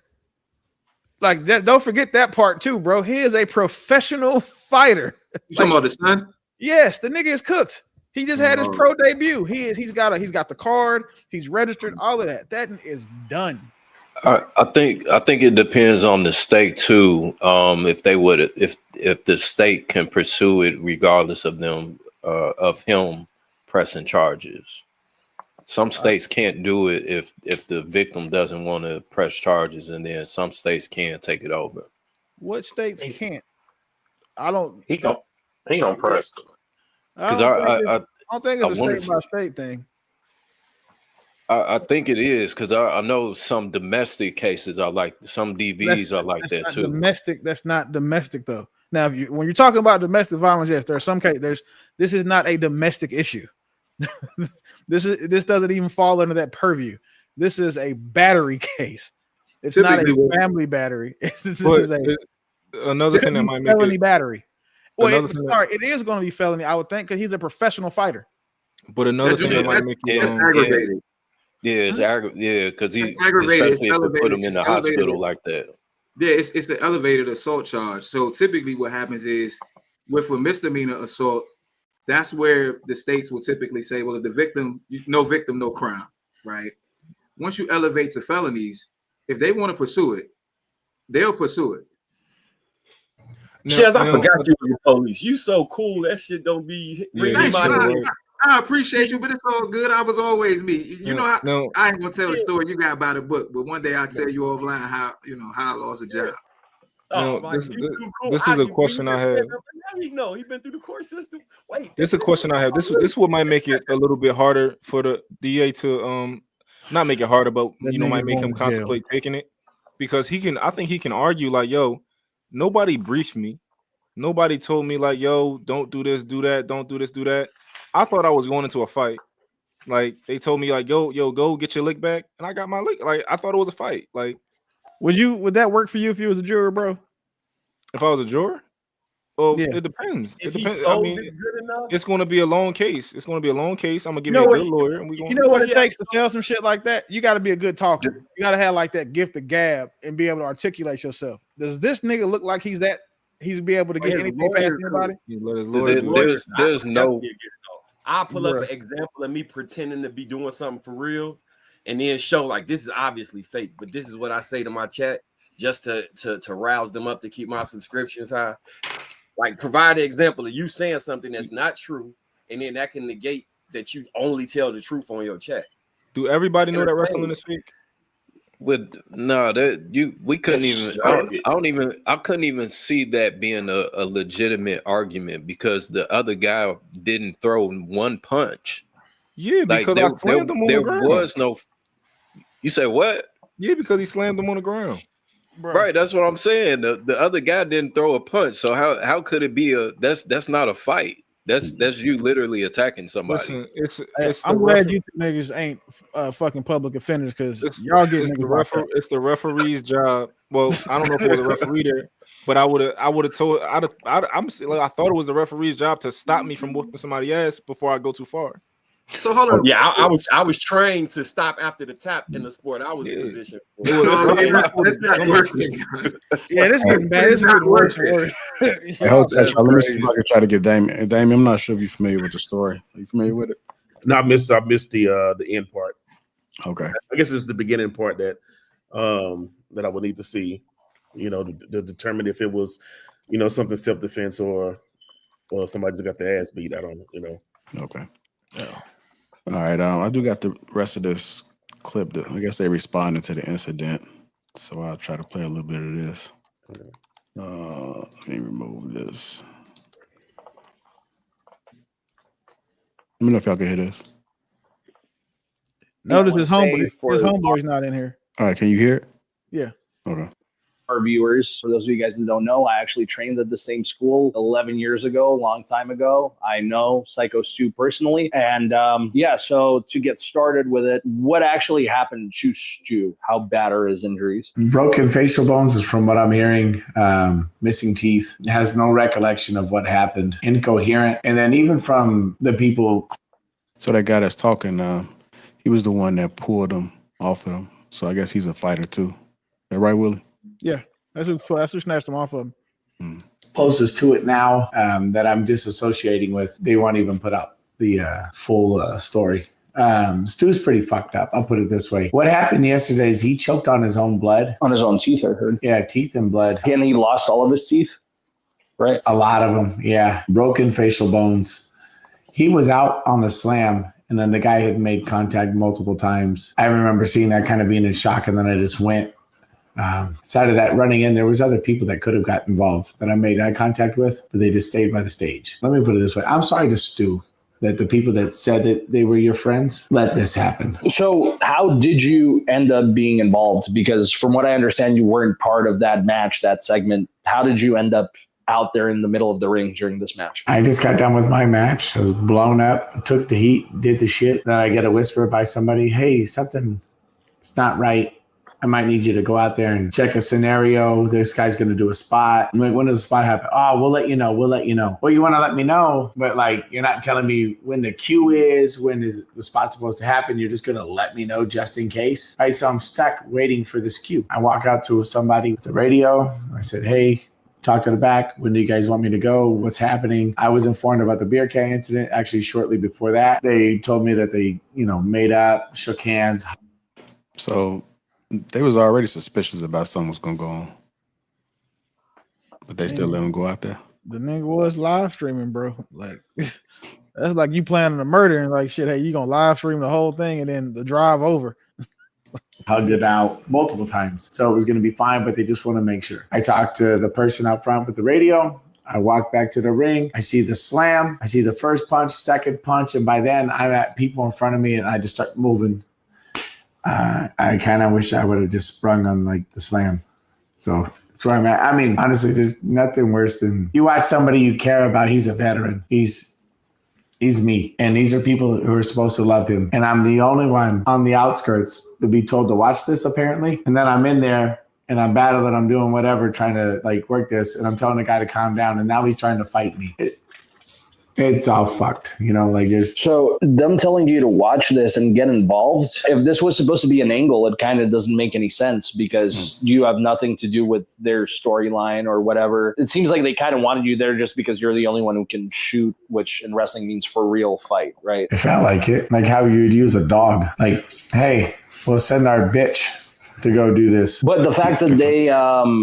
Like that, don't forget that part too, bro. He is a professional fighter. You talking about the son? Yes, the nigga is cooked. He just had his pro debut. He's got the card. He's registered. All of that. That is done. I think it depends on the state too. If the state can pursue it regardless of them of him pressing charges. Some states can't do it if the victim doesn't want to press charges, and then some states can take it over. What states can't? I don't. He don't press them. Because I don't think it's a state by state thing. I think it is because I know some domestic cases are like some DVs are like that too. Domestic. That's not domestic though. Now, when you're talking about domestic violence, yes, there's some case. This is not a domestic issue. This doesn't even fall under that purview. This is a battery case. It's not a family battery. This is another thing that might make felony battery. Well, it it is going to be felony, I would think, because he's a professional fighter. But another thing that might make it aggravated. Yeah, it's aggravated. Yeah, because he especially if they put him in the hospital like that. Yeah, it's the elevated assault charge. So typically, what happens is with a misdemeanor assault, that's where the states will typically say, well, if the victim, no victim, no crime, right? Once you elevate to felonies, if they want to pursue it, they'll pursue it. Chaz, I forgot you were the police. You so cool. That shit don't be. I appreciate you, but it's all good. I was always me. I ain't gonna tell the story you got about the book, but one day I'll tell you offline how I lost a job. This is a question I have. No, he's been through the court system. Wait, this is a question I have. This is what might make it a little bit harder for the DA to not make it harder, but That might nigga make going him to jail. contemplate taking it because I think he can argue like, yo, nobody briefed me. Nobody told me like, yo, don't do this, do that, don't do this, do that. I thought I was going into a fight. Like they told me like, yo, go get your lick back. And I got my lick. Like I thought it was a fight. Like would that work for you if you was a juror, bro? If I was a juror? Well, Yeah. it depends. If It he depends. I sold mean, it good enough, it's going to be a long case. It's going to be a long case. I'm gonna give You you know a what? good lawyer, and we going. You know what it takes to sell some shit like that? You got to be a good talker. You got to have like that gift of gab and be able to articulate yourself. Does this nigga look like he's be able to get anything past anybody? there's no. it. I'll pull up Bruh. an example of me pretending to be doing something for real, and then show like this is obviously fake, but this is what I say to my chat just to rouse them up to keep my subscriptions high. Like provide an example of you saying something that's not true, and then that can negate that you only tell the truth on your chat. Do everybody know that wrestling is fake? We couldn't even. I couldn't even see that being a legitimate argument because the other guy didn't throw one punch. Yeah, because I slammed him on the ground. There was no. You say what? Yeah, because he slammed him on the ground. Right, that's what I'm saying. The other guy didn't throw a punch, so how could it be that's not a fight? That's you literally attacking somebody. Listen, I'm glad you two niggas ain't fucking public offenders because y'all get niggas locked up. It's the referee's job. Well, I don't know if it was a referee there, but I would have told. I thought it was the referee's job to stop me from whooping somebody's ass before I go too far. So hold on. Yeah, I was trained to stop after the tap in the sport I was in position for. That's not working. Yeah, this is getting bad. This is getting worse and worse. Hey, hold on, let me see if I can try to get Damien. Damien, I'm not sure if you're familiar with the story. Are you familiar with it? No, I missed the end part. Okay. I guess it's the beginning part that I would need to see, to determine if it was, something self-defense or somebody just got their ass beat. I don't, Okay. Yeah. All right. I do got the rest of this clip. I guess they responded to the incident, so I'll try to play a little bit of this. Let me remove this. Let me know if y'all can hear this. Notice his homeboy's not in here. All right, can you hear it? Yeah. Okay. Our viewers, for those of you guys that don't know, I actually trained at the same school 11 years ago, a long time ago. I know Psycho Stu personally. And so to get started with it, what actually happened to Stu? How bad are his injuries? Broken facial bones is from what I'm hearing. Missing teeth. Has no recollection of what happened. Incoherent. And then even from the people. So that guy that's talking, he was the one that pulled him off of him. So I guess he's a fighter too. Is that right, Willie? Yeah, that's who snatched him off of him. Closest to it now that I'm disassociating with, they won't even put up the full story. Stu's pretty fucked up. I'll put it this way. What happened yesterday is he choked on his own blood. On his own teeth, I heard. Yeah, teeth and blood. And he lost all of his teeth, right? A lot of them, yeah. Broken facial bones. He was out on the slam, and then the guy had made contact multiple times. I remember seeing that kind of being in shock, and then I just went. Side of that running in, there was other people that could have got involved that I made eye contact with, but they just stayed by the stage. Let me put it this way. I'm sorry to Stu that the people that said that they were your friends let this happen. So how did you end up being involved? Because from what I understand, you weren't part of that match, that segment. How did you end up out there in the middle of the ring during this match? I just got done with my match. I was blown up, took the heat, did the shit. Then I get a whisper by somebody, hey, something is not right. I might need you to go out there and check a scenario. This guy's going to do a spot. When does the spot happen? Oh, we'll let you know. We'll let you know. Well, you want to let me know, but like, you're not telling me when the cue is, when is the spot supposed to happen. You're just going to let me know just in case. All right. So I'm stuck waiting for this cue. I walk out to somebody with the radio. I said, hey, talk to the back. When do you guys want me to go? What's happening? I was informed about the beer can incident. Actually, shortly before that, they told me that they, made up, shook hands. So they was already suspicious about something was gonna go on, but they still let him go out there. The nigga was live streaming, bro. Like that's like you planning a murder and like shit. Hey, you gonna live stream the whole thing and then the drive over. Hugged it out multiple times, so it was gonna be fine. But they just want to make sure. I talked to the person out front with the radio. I walk back to the ring. I see the slam. I see the first punch, second punch, and by then I'm at people in front of me, and I just start moving. I kind of wish I would have just sprung on like the slam. So that's where I'm at. I mean, honestly, there's nothing worse than you watch somebody you care about. He's a veteran. He's me. And these are people who are supposed to love him. And I'm the only one on the outskirts to be told to watch this, apparently. And then I'm in there and I'm battling. I'm doing whatever, trying to like work this. And I'm telling the guy to calm down. And now he's trying to fight me. It's all fucked, like there's. So them telling you to watch this and get involved, if this was supposed to be an angle, it kind of doesn't make any sense because you have nothing to do with their storyline or whatever. It seems like they kind of wanted you there just because you're the only one who can shoot, which in wrestling means for real fight, right? It felt like it, like how you'd use a dog. Like, hey, we'll send our bitch to go do this. But the fact that they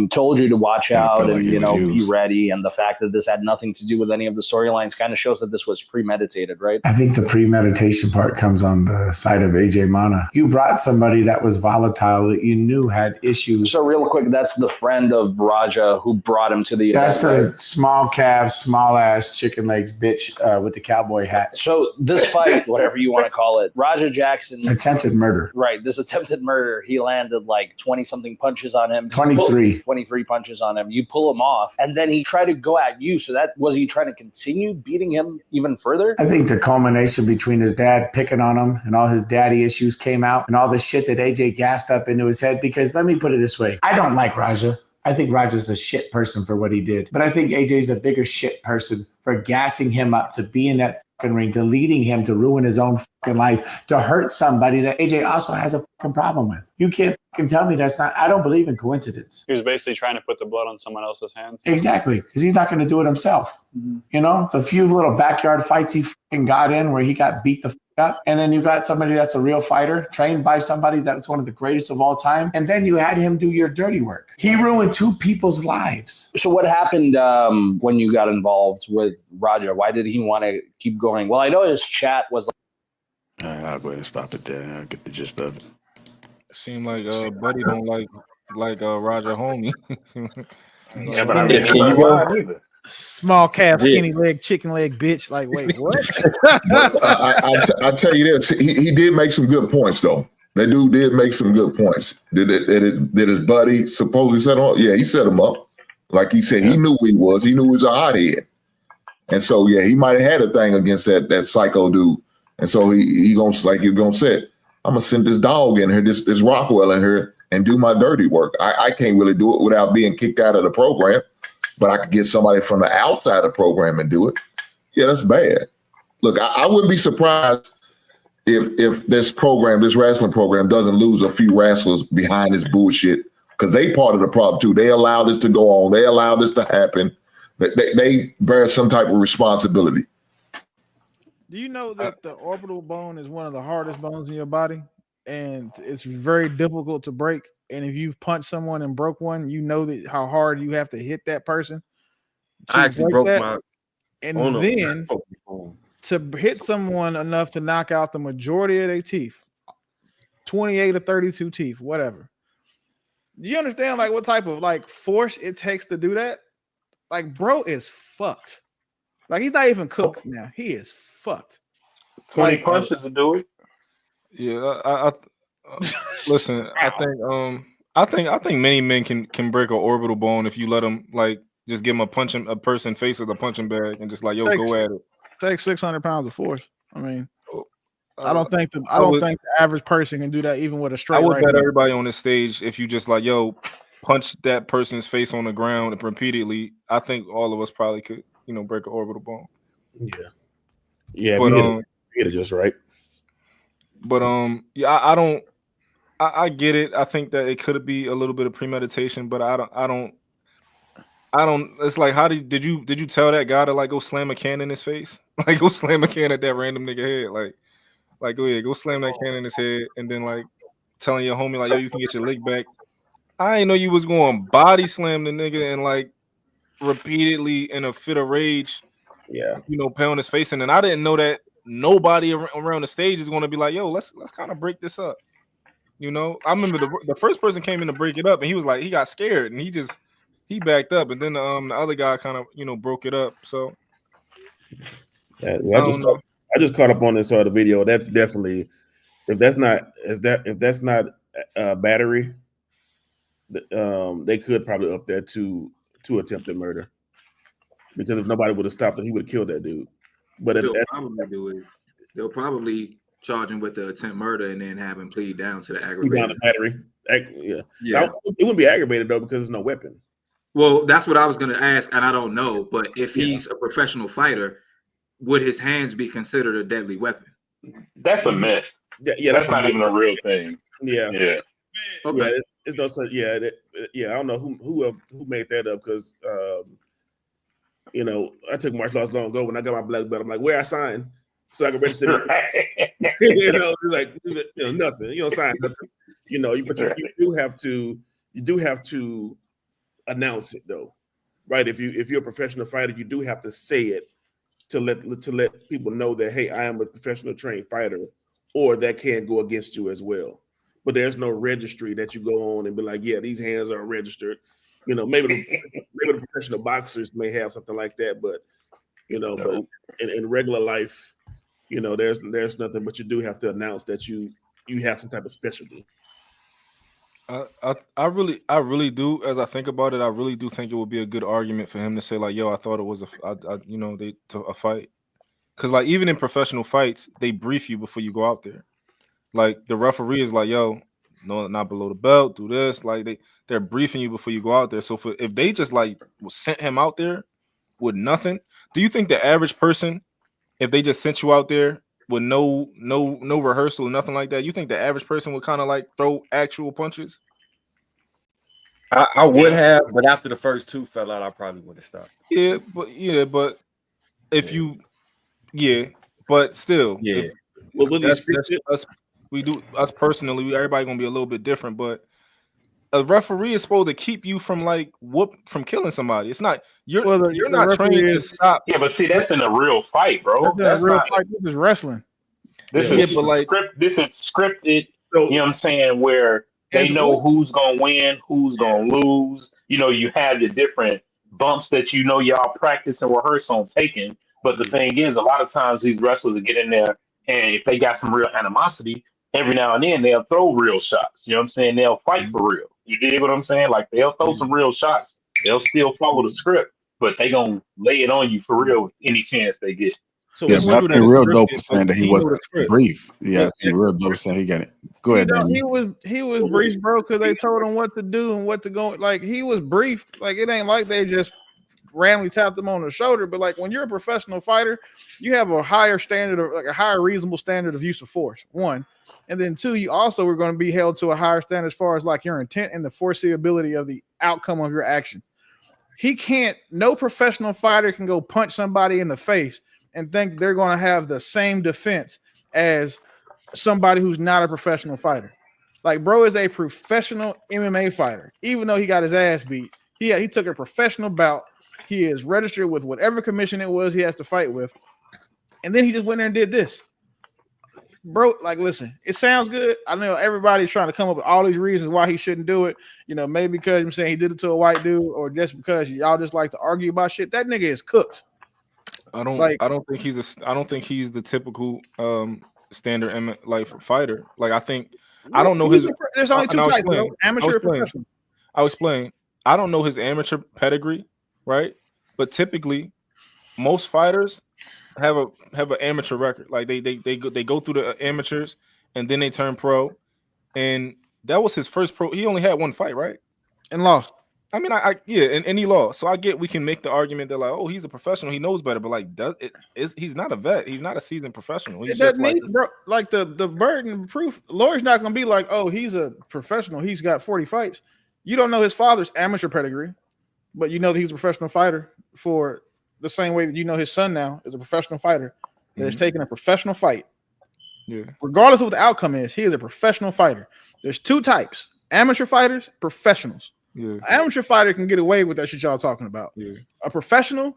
told you to watch out and, be ready, and the fact that this had nothing to do with any of the storylines kind of shows that this was premeditated, right? I think the premeditation part comes on the side of AJ Mana. You brought somebody that was volatile that you knew had issues. So real quick, that's the friend of Raja who brought him to the event. That's the small calf, small ass chicken legs bitch with the cowboy hat. So this fight, whatever you want to call it, Raja Jackson. Attempted murder. Right. This attempted murder, he landed like 20-something punches on him. 23 punches on him. You pull him off, and then he tried to go at you. So that was he trying to continue beating him even further? I think the culmination between his dad picking on him and all his daddy issues came out and all the shit that AJ gassed up into his head. Because let me put it this way. I don't like Raja. I think Raja's a shit person for what he did. But I think AJ's a bigger shit person for gassing him up to be in that fucking ring, to leading him to ruin his own fucking life, to hurt somebody that AJ also has a fucking problem with. You can't fucking tell me that's not. I don't believe in coincidence. He was basically trying to put the blood on someone else's hands. Exactly, because he's not going to do it himself. The few little backyard fights he fucking got in where he got beat the fuck up, and then you got somebody that's a real fighter, trained by somebody that's one of the greatest of all time, and then you had him do your dirty work. He ruined two people's lives. So what happened when you got involved with Raja? Why did he want to keep going? Well, I know his chat was like... All right, I'll go ahead and stop it there. I'll get the gist of it. Seemed like Buddy don't like Raja homie. Yeah, but I mean, nobody either. Small calf, skinny leg, chicken leg, bitch. Like, wait, what? I tell you this, he did make some good points though. That dude did make some good points. Did his buddy supposedly set him up? Yeah, he set him up. Like he said, he knew who he was. He knew he was a hothead. And so yeah, he might have had a thing against that psycho dude. And so he gonna, like you're gonna say, I'm gonna send this dog in here, this Rockwell in here, and do my dirty work. I can't really do it without being kicked out of the program, but I could get somebody from the outside of the program and do it. Yeah, that's bad. Look, I wouldn't be surprised if this wrestling program doesn't lose a few wrestlers behind this bullshit, because they part of the problem too. They allow this to go on. They allow this to happen. They bear some type of responsibility. Do you know that the orbital bone is one of the hardest bones in your body, and it's very difficult to break? And if you've punched someone and broke one, you know that how hard you have to hit that person. I actually broke my, and then to hit someone enough to knock out the majority of their teeth, 28 or 32 teeth, whatever. Do you understand like what type of like force it takes to do that? Like, bro is fucked. Like, he's not even cooked now. He is fucked. 20 punches to do it. Yeah, I listen. I think many men can break an orbital bone if you let them like just give them a person face with a punching bag and just like go at it. Takes 600 pounds of force. I mean, I don't think the average person can do that even with a straight. I would bet everybody on this stage if you just like punch that person's face on the ground repeatedly. I think all of us probably could break an orbital bone. Yeah, but hit it just right. But yeah, I get it. I think that it could be a little bit of premeditation, but I don't. It's like, how did you tell that guy to like go slam a can in his face? Like go slam a can at that random nigga head? Like go ahead, go slam that can in his head, and then like telling your homie like, yo, you can get your lick back. I didn't know you was going body slam the nigga and like repeatedly in a fit of rage. Yeah, pound his face, and then I didn't know that nobody around the stage is going to be like, yo, let's kind of break this up. I remember the first person came in to break it up, and he was like, he got scared, and he backed up, and then the other guy kind of broke it up. So I just caught up on this other video. That's definitely if that's not battery, they could probably up that to attempted murder, because if nobody would have stopped it, he would have killed that dude. But what they'll probably do is they'll probably charge him with the attempt murder and then have him plead down to the aggravated. Down to battery. Yeah. Now, it wouldn't be aggravated though, because there's no weapon. Well, that's what I was going to ask, and I don't know. But if he's a professional fighter, would his hands be considered a deadly weapon? That's a myth. Yeah, that's not even a real thing. Yeah. Okay. Yeah, it's no such. Yeah, I don't know who made that up, because you know, I took martial arts long ago. When I got my black belt, I'm like, where I sign so I can register. You know, it's like, you know, nothing. You don't sign nothing. You know, but you do have to announce it though, right? If you're a professional fighter, you do have to say it to let people know that, hey, I am a professional trained fighter, or that can go against you as well. But there's no registry that you go on and be like, yeah, these hands are registered. You know, maybe the professional boxers may have something like that, but you know, but in regular life, you know, there's nothing. But you do have to announce that you have some type of specialty. I really do. As I think about it, I really do think it would be a good argument for him to say like, "Yo, I thought it was a fight," because like even in professional fights, they brief you before you go out there. Like the referee is like, "Yo, no, not below the belt. Do this." Like they're briefing you before you go out there. So if they just like sent him out there with nothing, do you think the average person, if they just sent you out there with no rehearsal, nothing like that, you think the average person would kind of like throw actual punches? I would have, but after the first two fell out, I probably would have stopped. Yeah, but if you, but still, Well, was that's us. We do us personally. Everybody gonna be a little bit different, but a referee is supposed to keep you from from killing somebody. It's not you're not trained to stop. Yeah, but see, that's in a real fight, bro. That's not fight. This is wrestling. This is scripted. You know what I'm saying? Where they know who's gonna win, who's gonna lose. You know, you have the different bumps that you know y'all practice and rehearse on taking. But the thing is, a lot of times these wrestlers will get in there, and if they got some real animosity, every now and then they'll throw real shots. You know what I'm saying? They'll fight for real. You dig what I'm saying? Like they'll throw some real shots. They'll still follow the script, but they gonna lay it on you for real with any chance they get. So yeah, but I think real dope was saying that he wasn't brief. Yeah, I think real dope saying he got it. Go ahead, Danny. He was briefed, bro, because they told him what to do and what to go. Like he was briefed. Like it ain't like they just randomly tapped him on the shoulder. But like when you're a professional fighter, you have a higher standard of like a higher reasonable standard of use of force. One. And then two, you also are going to be held to a higher standard as far as like your intent and the foreseeability of the outcome of your actions. No professional fighter can go punch somebody in the face and think they're going to have the same defense as somebody who's not a professional fighter. Like bro is a professional MMA fighter, even though he got his ass beat. He took a professional bout. He is registered with whatever commission it was he has to fight with. And then he just went there and did this. Bro, like, listen, it sounds good. I know everybody's trying to come up with all these reasons why he shouldn't do it. You know, maybe because I'm saying he did it to a white dude, or just because y'all just like to argue about shit. That nigga is cooked. I don't think he's the typical standard like fighter. Like I don't know his. There's only two types, bro. Amateur and professional. I'll explain. I don't know his amateur pedigree, right? But typically, most fighters have an amateur record. Like they go through the amateurs and then they turn pro. And that was his first pro. He only had one fight, right? And lost. I mean, and he lost. So I get we can make the argument that like, oh, he's a professional, he knows better, but like, he's not a vet, he's not a seasoned professional. He's just like, bro, like the burden of proof. The lawyer's not gonna be like, oh, he's a professional, he's got 40 fights. You don't know his father's amateur pedigree, but you know that he's a professional fighter for the same way that you know his son now is a professional fighter that is taking a professional fight. Yeah. Regardless of what the outcome is, he is a professional fighter. There's two types: amateur fighters, professionals. Yeah. An amateur fighter can get away with that shit y'all talking about. Yeah. A professional,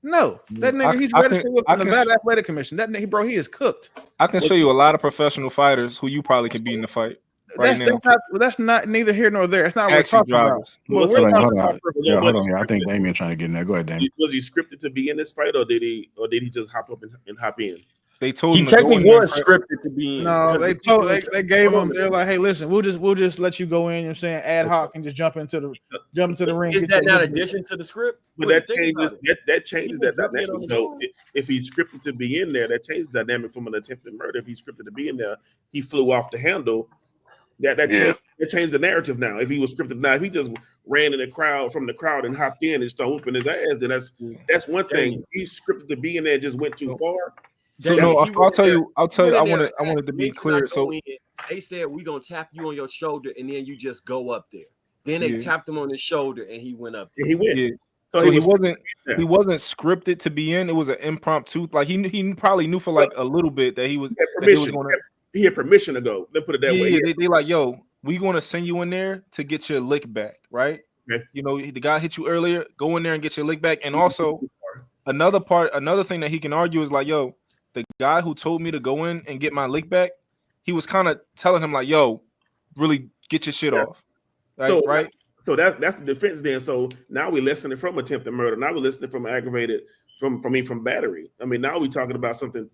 no. That nigga, he's registered with the Nevada Athletic Commission. That nigga, bro, he is cooked. I can show you a lot of professional fighters who you probably can beat in the fight. Right now. That's not neither here nor there. It's not what we're talking about. Hold on. I think Damien trying to get in there. Go ahead, Damien. Was he scripted to be in this fight, or did he just hop up and hop in? they told He him to go in technically there was and prep. scripted to be in. No, 'cause they the told people- they gave him. They're like, hey, listen, we'll just let you go in. You know what I'm saying, ad hoc, and just jump into the ring. Is get that your not lick back. addition to the script? But Wait, that think changes about it. that changes He that can jump in on dynamic. his So own. if he's scripted to be in there, that changes the dynamic from an attempted murder. If he's scripted to be in there, he flew off the handle. That changed the narrative now. If he was scripted now, if he just ran in the crowd from the crowd and hopped in and started whooping his ass, then that's one thing. He's scripted to be in there and just went too far. So no, I'll tell you. I wanted to be clear. So they said we're gonna tap you on your shoulder and then you just go up there. Then they Yeah. tapped him on his shoulder and he went up there. He went. Yeah. So So he he wasn't scripted to be in. It was an impromptu. Like he probably knew for like a little bit that he was. He had that they was permission. gonna, He had permission to go. Let's put it that way. yeah, they like, yo, we gonna send you in there to get your lick back, right? Okay. You know, the guy hit you earlier. Go in there and get your lick back. And also another thing that he can argue is like, yo, the guy who told me to go in and get my lick back, he was kind of telling him like, yo, really get your shit off. Right? So that's the defense then. So now we're listening from attempted murder. Now we're listening from aggravated from battery. I mean, now we're talking about something.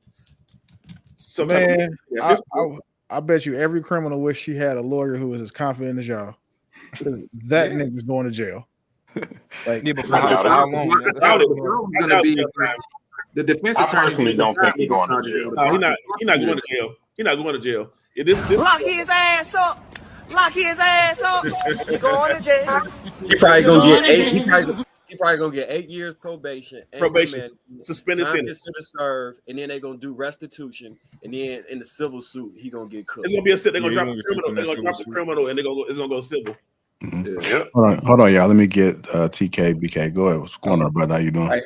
Man, I bet you every criminal wish she had a lawyer who was as confident as y'all. That nigga's going to jail. Like, yeah, but for how long? The defense I attorney personally don't think he's going to jail. No, he's not going to jail. He's not going to jail. This Lock his ass up. Lock his ass up. He going to jail. He probably gonna get 8. He probably gonna get 8 years probation, suspended time sentence, considered served, and then they're gonna do restitution, and then in the civil suit he gonna get cooked. it's gonna be they're gonna drop the criminal. They're gonna drop the criminal, and it's gonna go civil. Hold on, y'all. Let me get TK, BK. Go ahead. What's going on, brother? How you doing?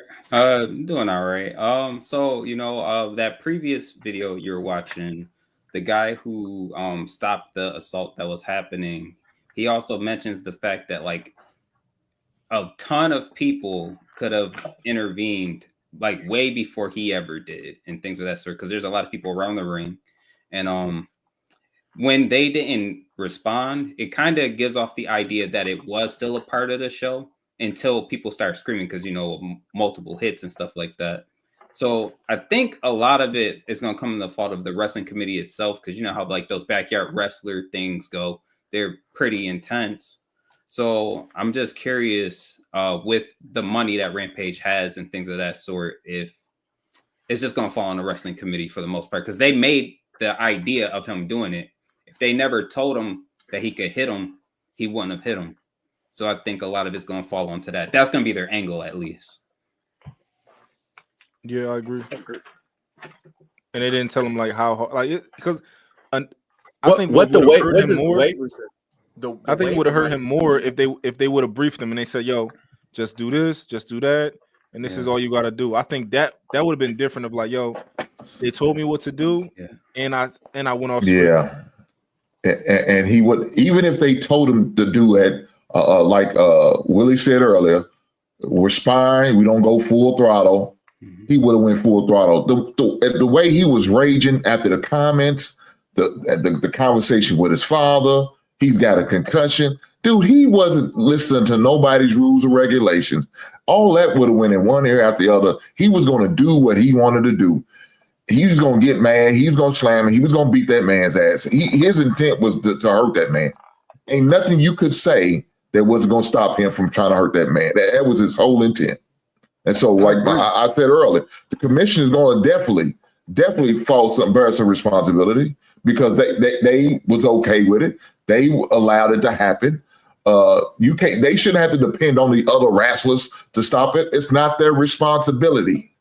Doing all right. So that previous video you're watching, the guy who stopped the assault that was happening, he also mentions the fact that like a ton of people could have intervened like way before he ever did and things of that sort, because there's a lot of people around the ring, and when they didn't respond, it kind of gives off the idea that it was still a part of the show until people start screaming, because multiple hits and stuff like that. So I think a lot of it is going to come in the fault of the wrestling committee itself, because you know how like those backyard wrestler things go, they're pretty intense. So I'm just curious with the money that Rampage has and things of that sort, if it's just going to fall on the wrestling committee for the most part, because they made the idea of him doing it. If they never told him that he could hit him, he wouldn't have hit him. So I think a lot of it's going to fall onto that. That's going to be their angle, at least. Yeah, I agree. And they didn't tell him like how hard, like because I think it would have hurt him more if they would have briefed him and they said, "Yo, just do this, just do that, and this is all you got to do." I think that would have been different. Of like, "Yo, they told me what to do, and I went off." Yeah, and he would, even if they told him to do it, like Willie said earlier, we're sparring, we don't go full throttle. He would have went full throttle. The way he was raging after the comments, the conversation with his father, he's got a concussion. Dude, he wasn't listening to nobody's rules or regulations. All that would have went in one ear after the other. He was going to do what he wanted to do. He was going to get mad. He was going to slam him. He was going to beat that man's ass. His intent was to hurt that man. Ain't nothing you could say that wasn't going to stop him from trying to hurt that man. That was his whole intent. And so, like I said earlier, the commission is going to definitely bear some responsibility, because they was okay with it. They allowed it to happen. They shouldn't have to depend on the other wrestlers to stop it. It's not their responsibility.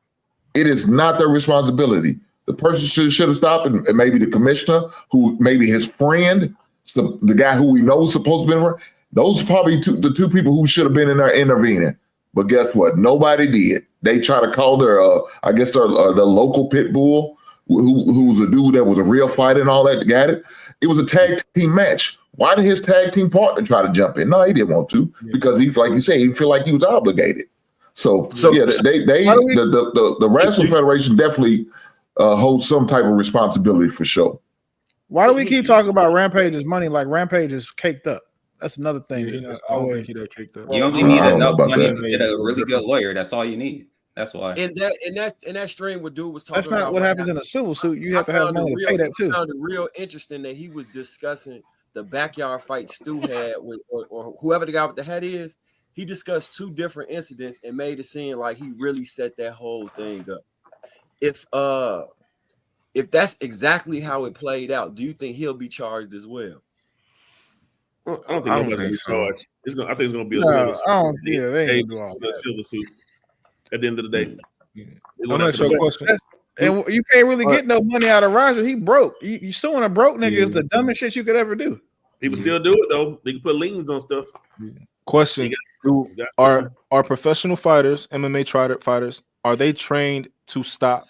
It is not their responsibility. The person should have stopped it, and maybe the commissioner, who maybe his friend, the guy who we know is supposed to be in. Those are probably the two people who should have been in there intervening. But guess what? Nobody did. They try to call their local pit bull, who's a dude that was a real fighter and all that. Got it? It was a tag team match. Why did his tag team partner try to jump in? No, he didn't want to, because he, like you say, he feel like he was obligated. So the Wrestling Federation definitely holds some type of responsibility for sure. Why do we keep talking about Rampage's money like Rampage is caked up? That's another thing. You only need enough money to get a really good lawyer. That's all you need. That's why. And that stream where dude was talking That's not about what happens in a civil suit. You have to have money to pay that too. I found it real interesting that he was discussing the backyard fight Stu had with or whoever the guy with the hat is. He discussed 2 different incidents and made it seem like he really set that whole thing up. If that's exactly how it played out, do you think he'll be charged as well? I don't think nobody's gonna be charged. I think it's gonna be a No, civil suit. I don't. Yeah, they ain't gonna do all A that. civil suit. At the end of the day, I'm gonna ask you a question. And you can't really get no money out of Roger. He broke. You suing a broke nigga is the dumbest shit you could ever do. People still do it though. They can put liens on stuff. Question: Are professional fighters, MMA fighters, are they trained to stop?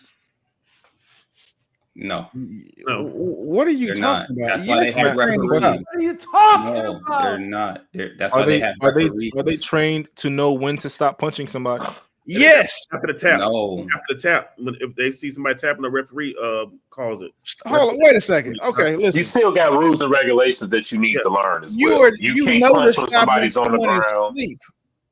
No. What are you talking about? That's why they have referees. What are you talking about? They're not. That's why they have referees. Are they trained to know when to stop punching somebody? Yes. After the tap. No. After the tap. If they see somebody tapping, the referee calls it. Hold on, wait a second. Okay, listen. You still got rules and regulations that you need to learn as well. You can't know punch to when stop somebody's on the someone is ground. asleep.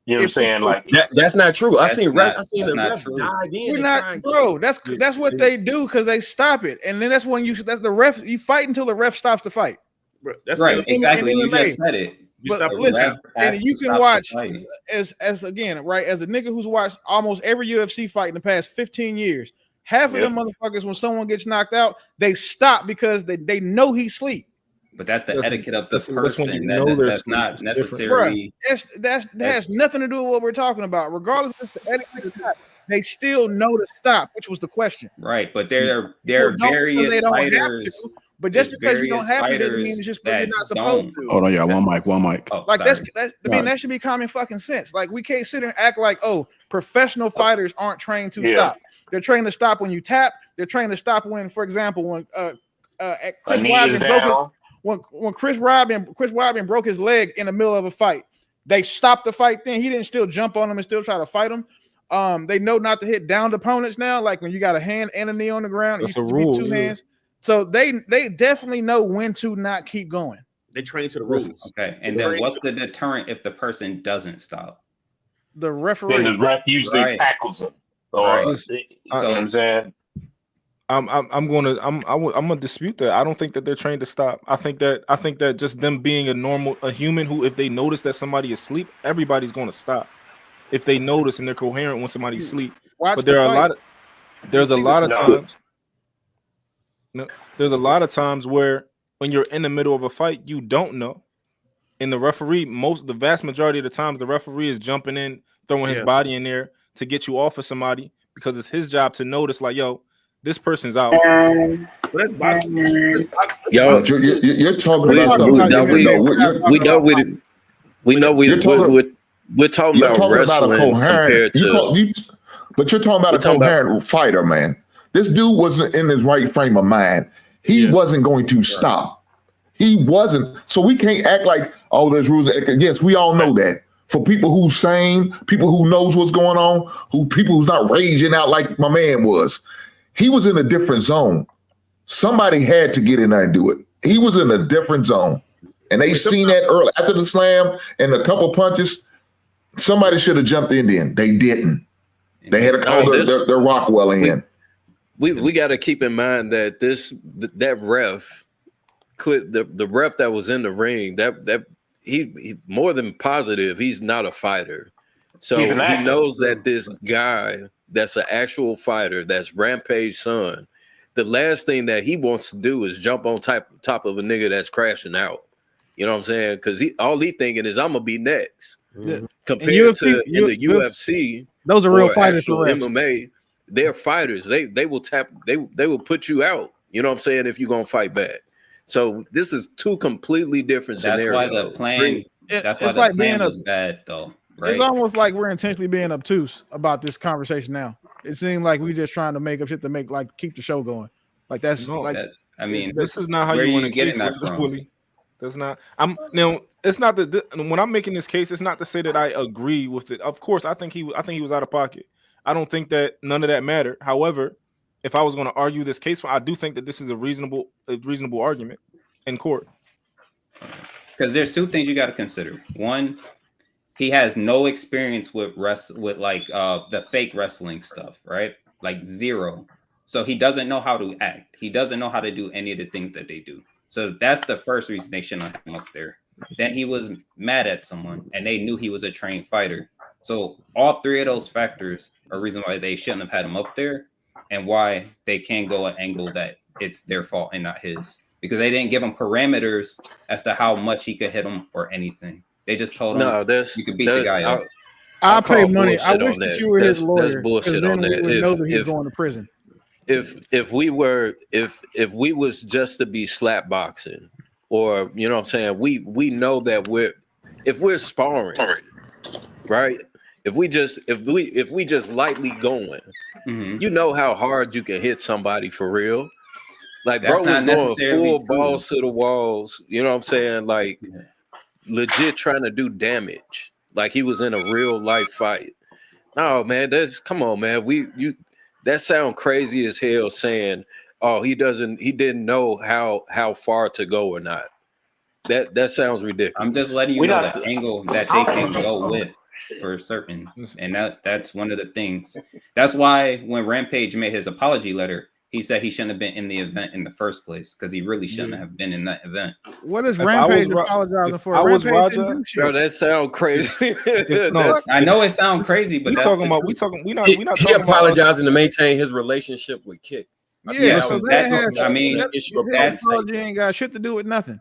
You know what I'm saying? Like That's not true. I seen the not refs true. dive in. We're and not, try and bro. That's what they do because they stop it, and then that's when that's the ref. You fight until the ref stops the fight. That's right. Exactly. You just said it. But listen, and you can watch as again, right? As a nigga who's watched almost every UFC fight in the past 15 years, half of them motherfuckers, when someone gets knocked out, they stop because they know he's asleep. But that's the etiquette of the person. That's not Bruh, necessarily. that has nothing to do with what we're talking about. Regardless if it's the etiquette or not, they still know to stop, which was the question. Right, but there are various they don't fighters. have to. But just because you don't have to doesn't mean it's just because you're not supposed to. Hold on, y'all. One mic. Oh, like sorry. that should be common fucking sense. Like we can't sit there and act like, oh, professional fighters aren't trained to stop. They're trained to stop when you tap. They're trained to stop when, for example, when Chris Weidman when Chris Weidman broke his leg in the middle of a fight. They stopped the fight. Then he didn't still jump on him and still try to fight him. They know not to hit downed opponents now. Like when you got a hand and a knee on the ground, that's you a rule. 2 hands. So they definitely know when to not keep going. They train to the rules. Okay, and then what's the deterrent if the person doesn't stop? The referee. Then the ref usually tackles him. Or you know what I'm saying? I'm gonna dispute that. I don't think that they're trained to stop. I think that just them being a human who, if they notice that somebody is asleep, everybody's gonna stop. If they notice and they're coherent when somebody's asleep. But there's a lot of times where when you're in the middle of a fight, you don't know. And the referee, the vast majority of the times, the referee is jumping in, throwing his body in there to get you off of somebody because it's his job to notice, like, yo, this person's out. That's boxing. Yo, you're talking about something different, though. We know we're talking about wrestling compared to. But you're talking about a coherent fighter, man. This dude wasn't in his right frame of mind. He wasn't going to stop. He wasn't. So we can't act like, oh, there's rules. Yes, we all know that. For people who's sane, people who knows what's going on, people who's not raging out like my man was. He was in a different zone. Somebody had to get in there and do it. He was in a different zone. And they seen that early. After the slam and a couple punches, somebody should have jumped in then. They didn't. They had to call their Rockwell in. We got to keep in mind that that ref, the ref that was in the ring, that he more than positive he's not a fighter. So he knows that this guy that's an actual fighter, that's Rampage son, the last thing that he wants to do is jump on top of a nigga that's crashing out. You know what I'm saying? Because all he thinking is, I'm gonna be next. Mm-hmm. Compared to in the UFC, those are real fighters. For MMA, they're fighters. They will they will put you out. You know what I'm saying? If you're gonna fight back. So this is 2 completely different scenarios. That's why the plan. That's why the plan was bad, though. Right? It's almost like we're intentionally being obtuse about this conversation now. It seems like we're just trying to make up shit to keep the show going. Like that's this is not how you want to get that from. That's not. It's not that when I'm making this case, it's not to say that I agree with it. Of course, I think he was out of pocket. I don't think that none of that mattered. However, if I was going to argue this case, I do think that this is a reasonable argument in court. Because there's 2 things you got to consider. One, he has no experience with the fake wrestling stuff, right? Like zero. So he doesn't know how to act. He doesn't know how to do any of the things that they do. So that's the first reason they shouldn't have him up there. Then he was mad at someone, and they knew he was a trained fighter. So all three of those factors are reason why they shouldn't have had him up there, and why they can't go an angle that it's their fault and not his, because they didn't give him parameters as to how much he could hit him or anything. They just told him you could beat the guy up. I pay money. I wish that you were his That's lawyer. bullshit Then on we that. would know that he's going to prison. If we was just to be slap boxing, or you know what I'm saying, we know that if we're sparring, right? If we just lightly going, you know how hard you can hit somebody for real. Like That's bro was not going necessarily full true. balls to the walls, you know what I'm saying? Like legit trying to do damage. Like he was in a real life fight. No, man, come on, man. That sound crazy as hell saying, oh, he didn't know how far to go or not. That sounds ridiculous. I'm just letting you know the angle that they can go with for certain. And that's one of the things. That's why when Rampage made his apology letter, he said he shouldn't have been in the event in the first place, because he really shouldn't have been in that event. What is Rampage apologizing for? Rampage didn't do shit. Bro, that sound crazy. I know it sounds crazy, but that's the truth. We're not he apologizing to maintain his relationship with Kick. Yeah, so that his apology ain't got shit to do with nothing.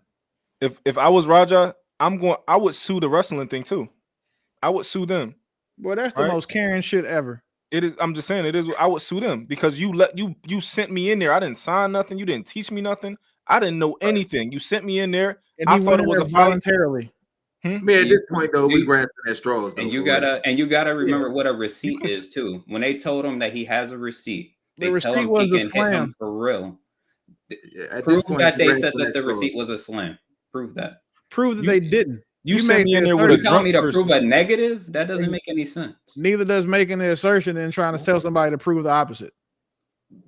If I was Raja, I would sue the wrestling thing too. I would sue them. Boy, that's the most caring shit ever. It is. I'm just saying it is. I would sue them because you sent me in there. I didn't sign nothing. You didn't teach me nothing. I didn't know anything. You sent me in there. And I he thought went it was in a there fight. voluntarily. Man, at this point though, we grasping at straws. Though, And you gotta remember what a receipt is too. When they told him that he has a receipt, they tell him he can hit him for real. Prove that they said that the receipt was a slam. Prove that. Prove that they didn't. You sent me in there with you telling me to prove a negative? That doesn't make any sense. Neither does making the assertion and trying to tell somebody to prove the opposite.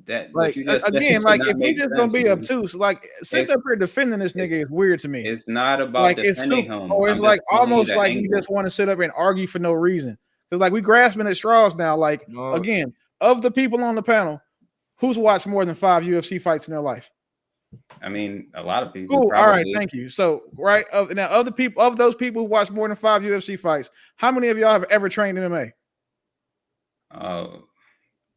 That like again, like if you just gonna be obtuse, like sitting up here defending this nigga is weird to me. It's not about like defending him. Or it's like almost like you just want to sit up and argue for no reason. Because like we grasping at straws now. Like again, of the people on the panel, who's watched more than 5 UFC fights in their life? I mean, a lot of people. Cool. All right, thank you. So, right of those people who watch more than 5 UFC fights, how many of y'all have ever trained MMA?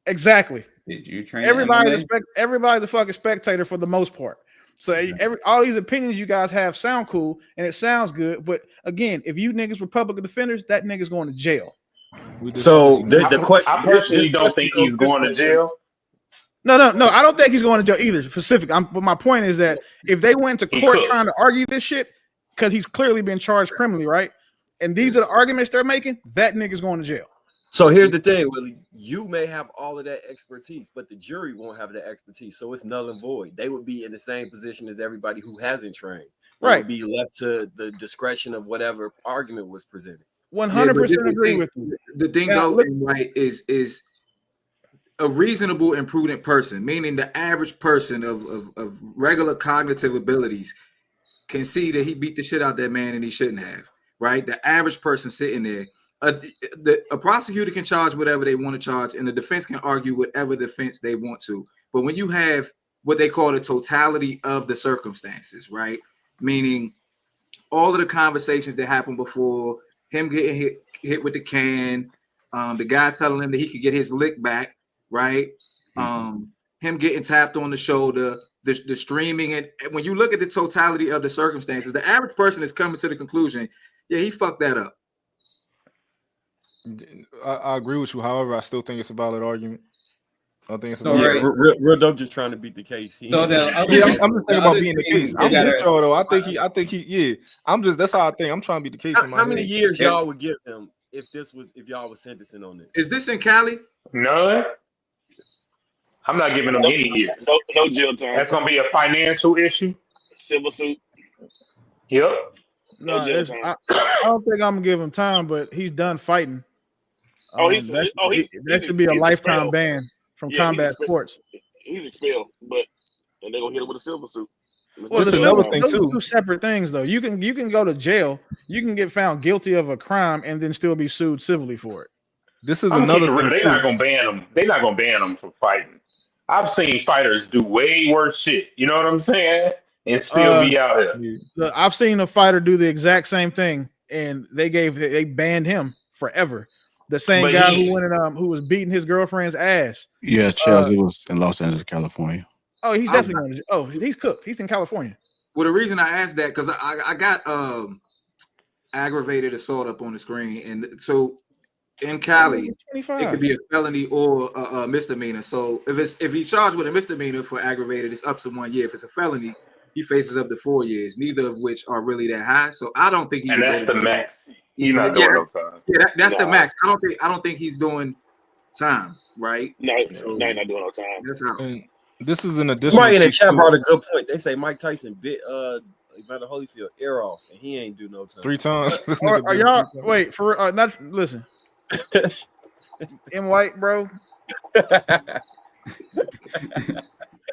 Exactly. Did you train? Everybody's a fucking spectator for the most part. So all these opinions you guys have sound cool and it sounds good, but again, if you niggas were public defenders, that nigga's going to jail. So the question, I personally don't think he's going to jail. No, I don't think he's going to jail either. Specific. But my point is that if they went to court trying to argue this shit, because he's clearly been charged criminally, right? And these are the arguments they're making, that nigga's going to jail. So here's the thing, Willie. You may have all of that expertise, but the jury won't have that expertise. So it's null and void. They would be in the same position as everybody who hasn't trained. They would be left to the discretion of whatever argument was presented. 100% agree with you. The thing though, right, is a reasonable and prudent person, meaning the average person of regular cognitive abilities, can see that he beat the shit out that man and he shouldn't have. Right, the average person sitting there. A prosecutor can charge whatever they want to charge, and the defense can argue whatever defense they want to. But when you have what they call the totality of the circumstances, right? Meaning all of the conversations that happened before, him getting hit with the can, the guy telling him that he could get his lick back, right? Him getting tapped on the shoulder, the streaming. And when you look at the totality of the circumstances, the average person is coming to the conclusion, yeah, he fucked that up. I agree with you. However, I still think it's a valid argument. I think it's real dope just trying to beat the case. I'm just thinking about beating the case. I'm with y'all though. I think he. I'm just. That's how I think. I'm trying to beat the case. How many years y'all would give him if y'all was sentencing on this? Is this in Cali? None. I'm not giving him any years. No jail time. That's gonna be a financial issue. Civil suit. Yep. No, I don't think I'm gonna give him time, but he's done fighting. That should be a lifetime ban from combat sports. He's expelled, but and they're gonna hit him with a civil suit. Well, This the is another civil, thing those are too. two separate things, though. You can go to jail. You can get found guilty of a crime and then still be sued civilly for it. This is I'm keeping another it real. thing They're too. not gonna ban them. They're not gonna ban them from fighting. I've seen fighters do way worse shit. You know what I'm saying? And still be out here. I've seen a fighter do the exact same thing, and they banned him forever. The same But guy he, who went and who was beating his girlfriend's ass. Yeah, Charles, it was in Los Angeles, California. Oh, he's definitely going to. Oh, he's cooked. He's in California. Well, the reason I asked that because I got aggravated assault up on the screen, and so in Cali, it could be a felony or a misdemeanor. So if he's charged with a misdemeanor for aggravated, it's up to 1 year. If it's a felony, he faces up to 4 years, neither of which are really that high. So I don't think he and would that's go the to jail. max. He's not doing no time. Yeah, that's the Nah. max. I don't think he's doing time, right? No, So no, he's not doing no time. that's how. And this is an additional. Somebody in the piece, chat too. brought a good point. They say Mike Tyson bit Evander Holyfield ear off, and he ain't do no time. 3 times. Are y'all wait for not listen? In white, bro.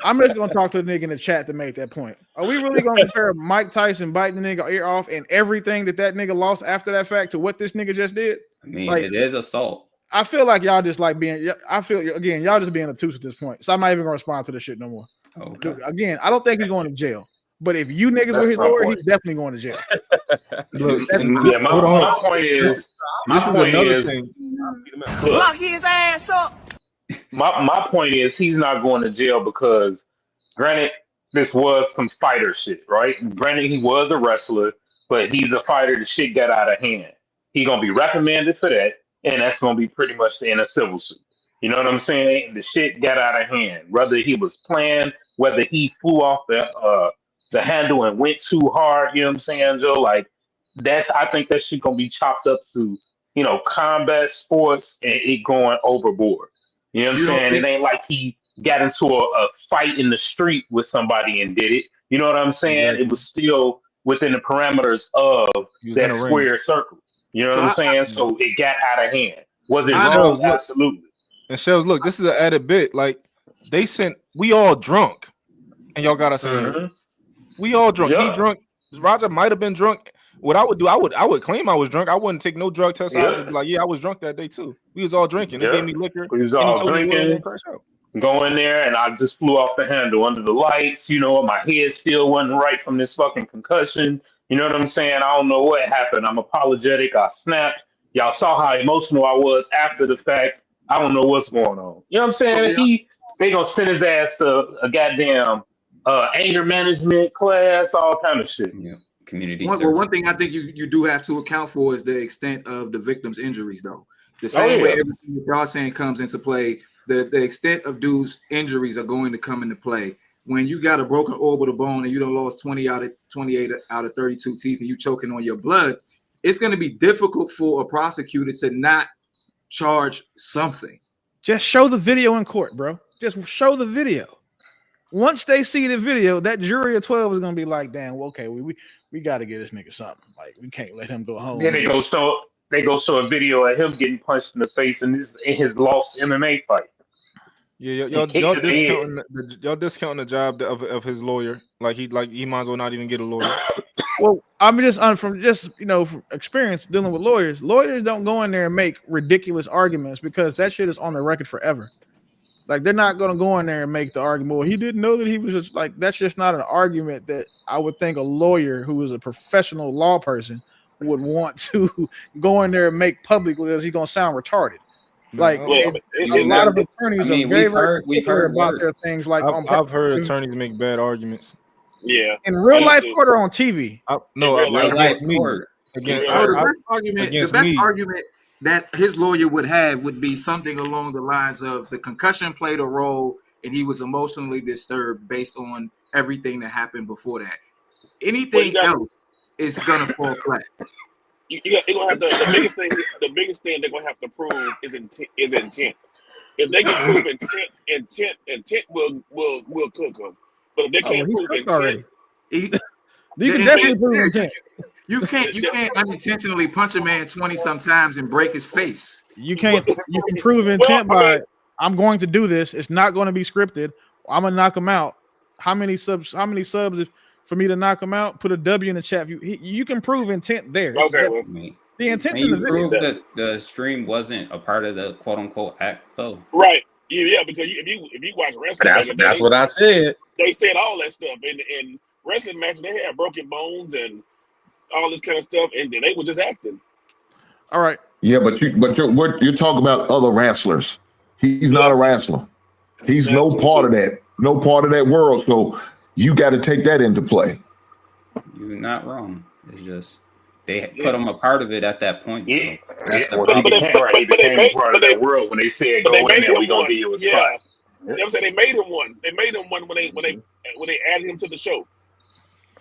I'm just gonna talk to the nigga in the chat to make that point. Are we really gonna compare Mike Tyson biting the nigga ear off and everything that nigga lost after that fact to what this nigga just did? I mean, Like, it is assault. I feel like y'all just like being. I feel again, y'all just being obtuse at this point. So I'm not even gonna respond to this shit no more. Okay. Dude, again, I don't think he's going to jail. But if you niggas were his lawyer, he's definitely going to jail. Look, Yeah, my point is, this is another thing. Lock his ass up. My point is, he's not going to jail because, granted, this was some fighter shit, right? Granted, he was a wrestler, but he's a fighter. The shit got out of hand. He gonna be reprimanded for that, and that's gonna be pretty much in a civil suit. You know what I'm saying? The shit got out of hand. Whether he was planned, whether he flew off the handle and went too hard, you know what I'm saying, Joe? Like I think that shit gonna be chopped up to, combat sports and it going overboard. You know what I'm saying? It ain't like he got into a fight in the street with somebody and did it. You know what I'm saying? Exactly. It was still within the parameters of that in a ring. square circle. You know what I'm saying? So it got out of hand. Was it wrong? Shells, look, Absolutely. and Shells, look, this is an added bit. Like we all drunk, and y'all got us in here. We all drunk. Yeah. He drunk. Roger might have been drunk. What I would do, I would claim I was drunk. I wouldn't take no drug test. I would just be like, yeah, I was drunk that day too. We was all drinking. They gave me liquor. We was and he all told me what drinking. it was. Go in there, and I just flew off the handle under the lights. My head still wasn't right from this fucking concussion. You know what I'm saying? I don't know what happened. I'm apologetic. I snapped. Y'all saw how emotional I was after the fact. I don't know what's going on. You know what I'm saying? So, They gonna send his ass to a goddamn anger management class, all kind of shit. Yeah. Community Well, service. one thing I think you do have to account for is the extent of the victim's injuries, though. The same way everything that y'all saying comes into play, the extent of dudes' injuries are going to come into play. When you got a broken orbital bone and you done lost 28 out of 32 teeth and you choking on your blood, it's going to be difficult for a prosecutor to not charge something. Just show the video in court, bro. Just show the video. Once they see the video, that jury of 12 is going to be like, damn, well, okay, we got to get this nigga something. Like, we can't let him go home. Then they go show a video of him getting punched in the face in his lost MMA fight. Yeah, y'all discounting the job of his lawyer. Like he might as well not even get a lawyer. Well, I'm from experience dealing with lawyers. Lawyers don't go in there and make ridiculous arguments because that shit is on the record forever. Like, they're not going to go in there and make the argument. Well, he didn't know that he was just like, that's just not an argument that I would think a lawyer who is a professional law person would want to go in there and make publicly because he's going to sound retarded. Like, a lot of attorneys are very particular about their things. Like, I've heard attorneys make bad arguments. Yeah, in real life court or on TV. The best argument that his lawyer would have would be something along the lines of the concussion played a role and he was emotionally disturbed based on everything that happened before that. Anything else is gonna fall flat. You're gonna have the biggest thing they're gonna have to prove is intent. If they can prove intent will cook them. But if they can't prove intent, you can definitely prove intent. You can't unintentionally punch a man 20 sometimes and break his face. You can prove intent by I'm going to do this. It's not going to be scripted. I'm gonna knock him out. How many subs? for me to knock him out, put a W in the chat. You can prove intent there. Okay, well, the intent's Can in the you video. prove that the stream wasn't a part of the quote unquote act though? right. Yeah, because if you watch wrestling, That's what I said. They said all that stuff in wrestling matches. They had broken bones and all this kind of stuff, and then they were just acting. All right. Yeah, but you're talking about other wrestlers. He's not a wrestler. He's no part of that world. So you got to take that into play. You're not wrong. It's just they put him a part of it at that point. Yeah, that's the but problem. they became part of that world when they said go in there, we gonna give you a spot. You know what I'm saying? They made him one. They made him one when they added him to the show.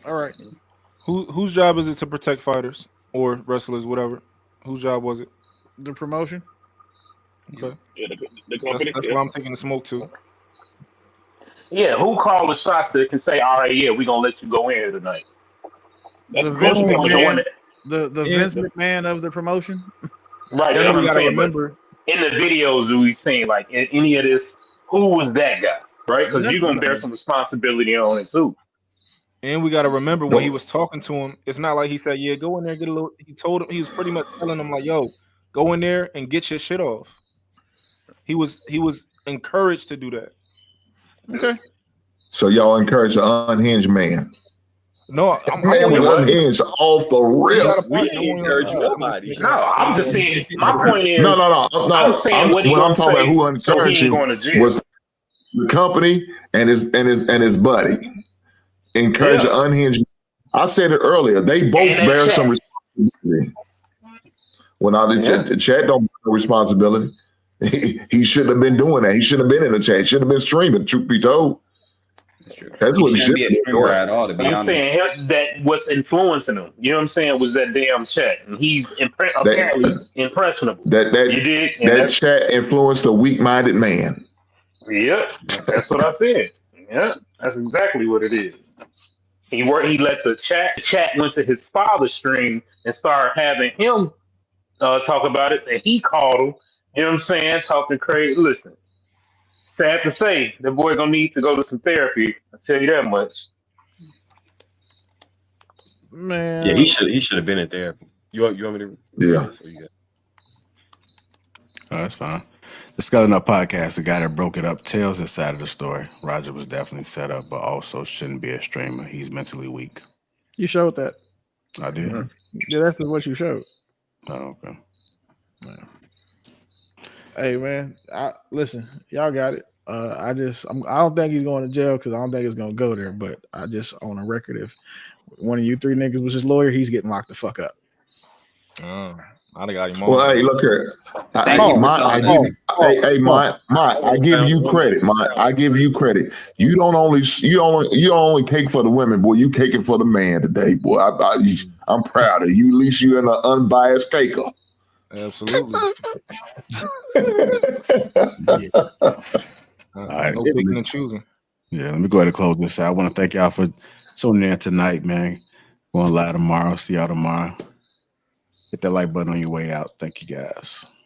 All right. Whose job is it to protect fighters or wrestlers, whatever? Whose job was it? The promotion. Okay. Yeah, the company. That's what I'm taking the smoke to. Yeah, who called the shots that can say, all right, yeah, we're gonna let you go in here tonight? That's The Vince McMahon, Vince McMahon of the promotion. right? That's what I'm saying. Remember, in the videos that we've seen, like in any of this, who was that guy? Right? Because you're gonna bear some responsibility on it too. And we got to remember when he was talking to him, it's not like he said, yeah, go in there, get a little. He told him, he was pretty much telling him like, yo, go in there and get your shit off. He was encouraged to do that. Okay. So y'all encourage an unhinged man. No, man was unhinged off the rip. We ain't encourage nobody. No, I'm just saying. My point is, No. I'm saying what I'm talking about who so he encouraged ain't him going to jail. was the company and his buddy. Encourage an unhinged. I said it earlier. They both bear some responsibility. When the chat don't bear no responsibility. He shouldn't have been doing that. He shouldn't have been in the chat. He shouldn't have been streaming. Truth be told, that's what he should be doing at all. To be I'm honest, saying that what's influencing him. You know what I'm saying? Was that damn chat, and he's apparently impressionable. You did. That chat influenced a weak-minded man. Yep, that's what I said. Yeah, that's exactly what it is. He let the chat went to his father's stream and started having him talk about it, and he called him. You know what I'm saying? Talking crazy. Listen, sad to say, the boy gonna need to go to some therapy. I'll tell you that much. Man. Yeah, he should have been in therapy. You want me to? Yeah. Oh, that's fine. The Sculling Up podcast, the guy that broke it up, tells his side of the story. Roger was definitely set up, but also shouldn't be a streamer. He's mentally weak. You showed that. I did. Yeah, that's what you showed. Oh, okay. Yeah. Hey man, listen, y'all got it. I don't think he's going to jail because I don't think it's gonna go there. But I just on a record, if one of you three niggas was his lawyer, he's getting locked the fuck up. I got him. Well, hey, look here. I give you credit. I give you credit. You don't only cake for the women, boy. You caking for the man today, boy. I'm proud of you. At least you're an unbiased caker. Absolutely. All right. No picking and choosing. Yeah, let me go ahead and close this out. I want to thank y'all for tuning in tonight, man. Going live tomorrow. See y'all tomorrow. Hit that like button on your way out. Thank you, guys.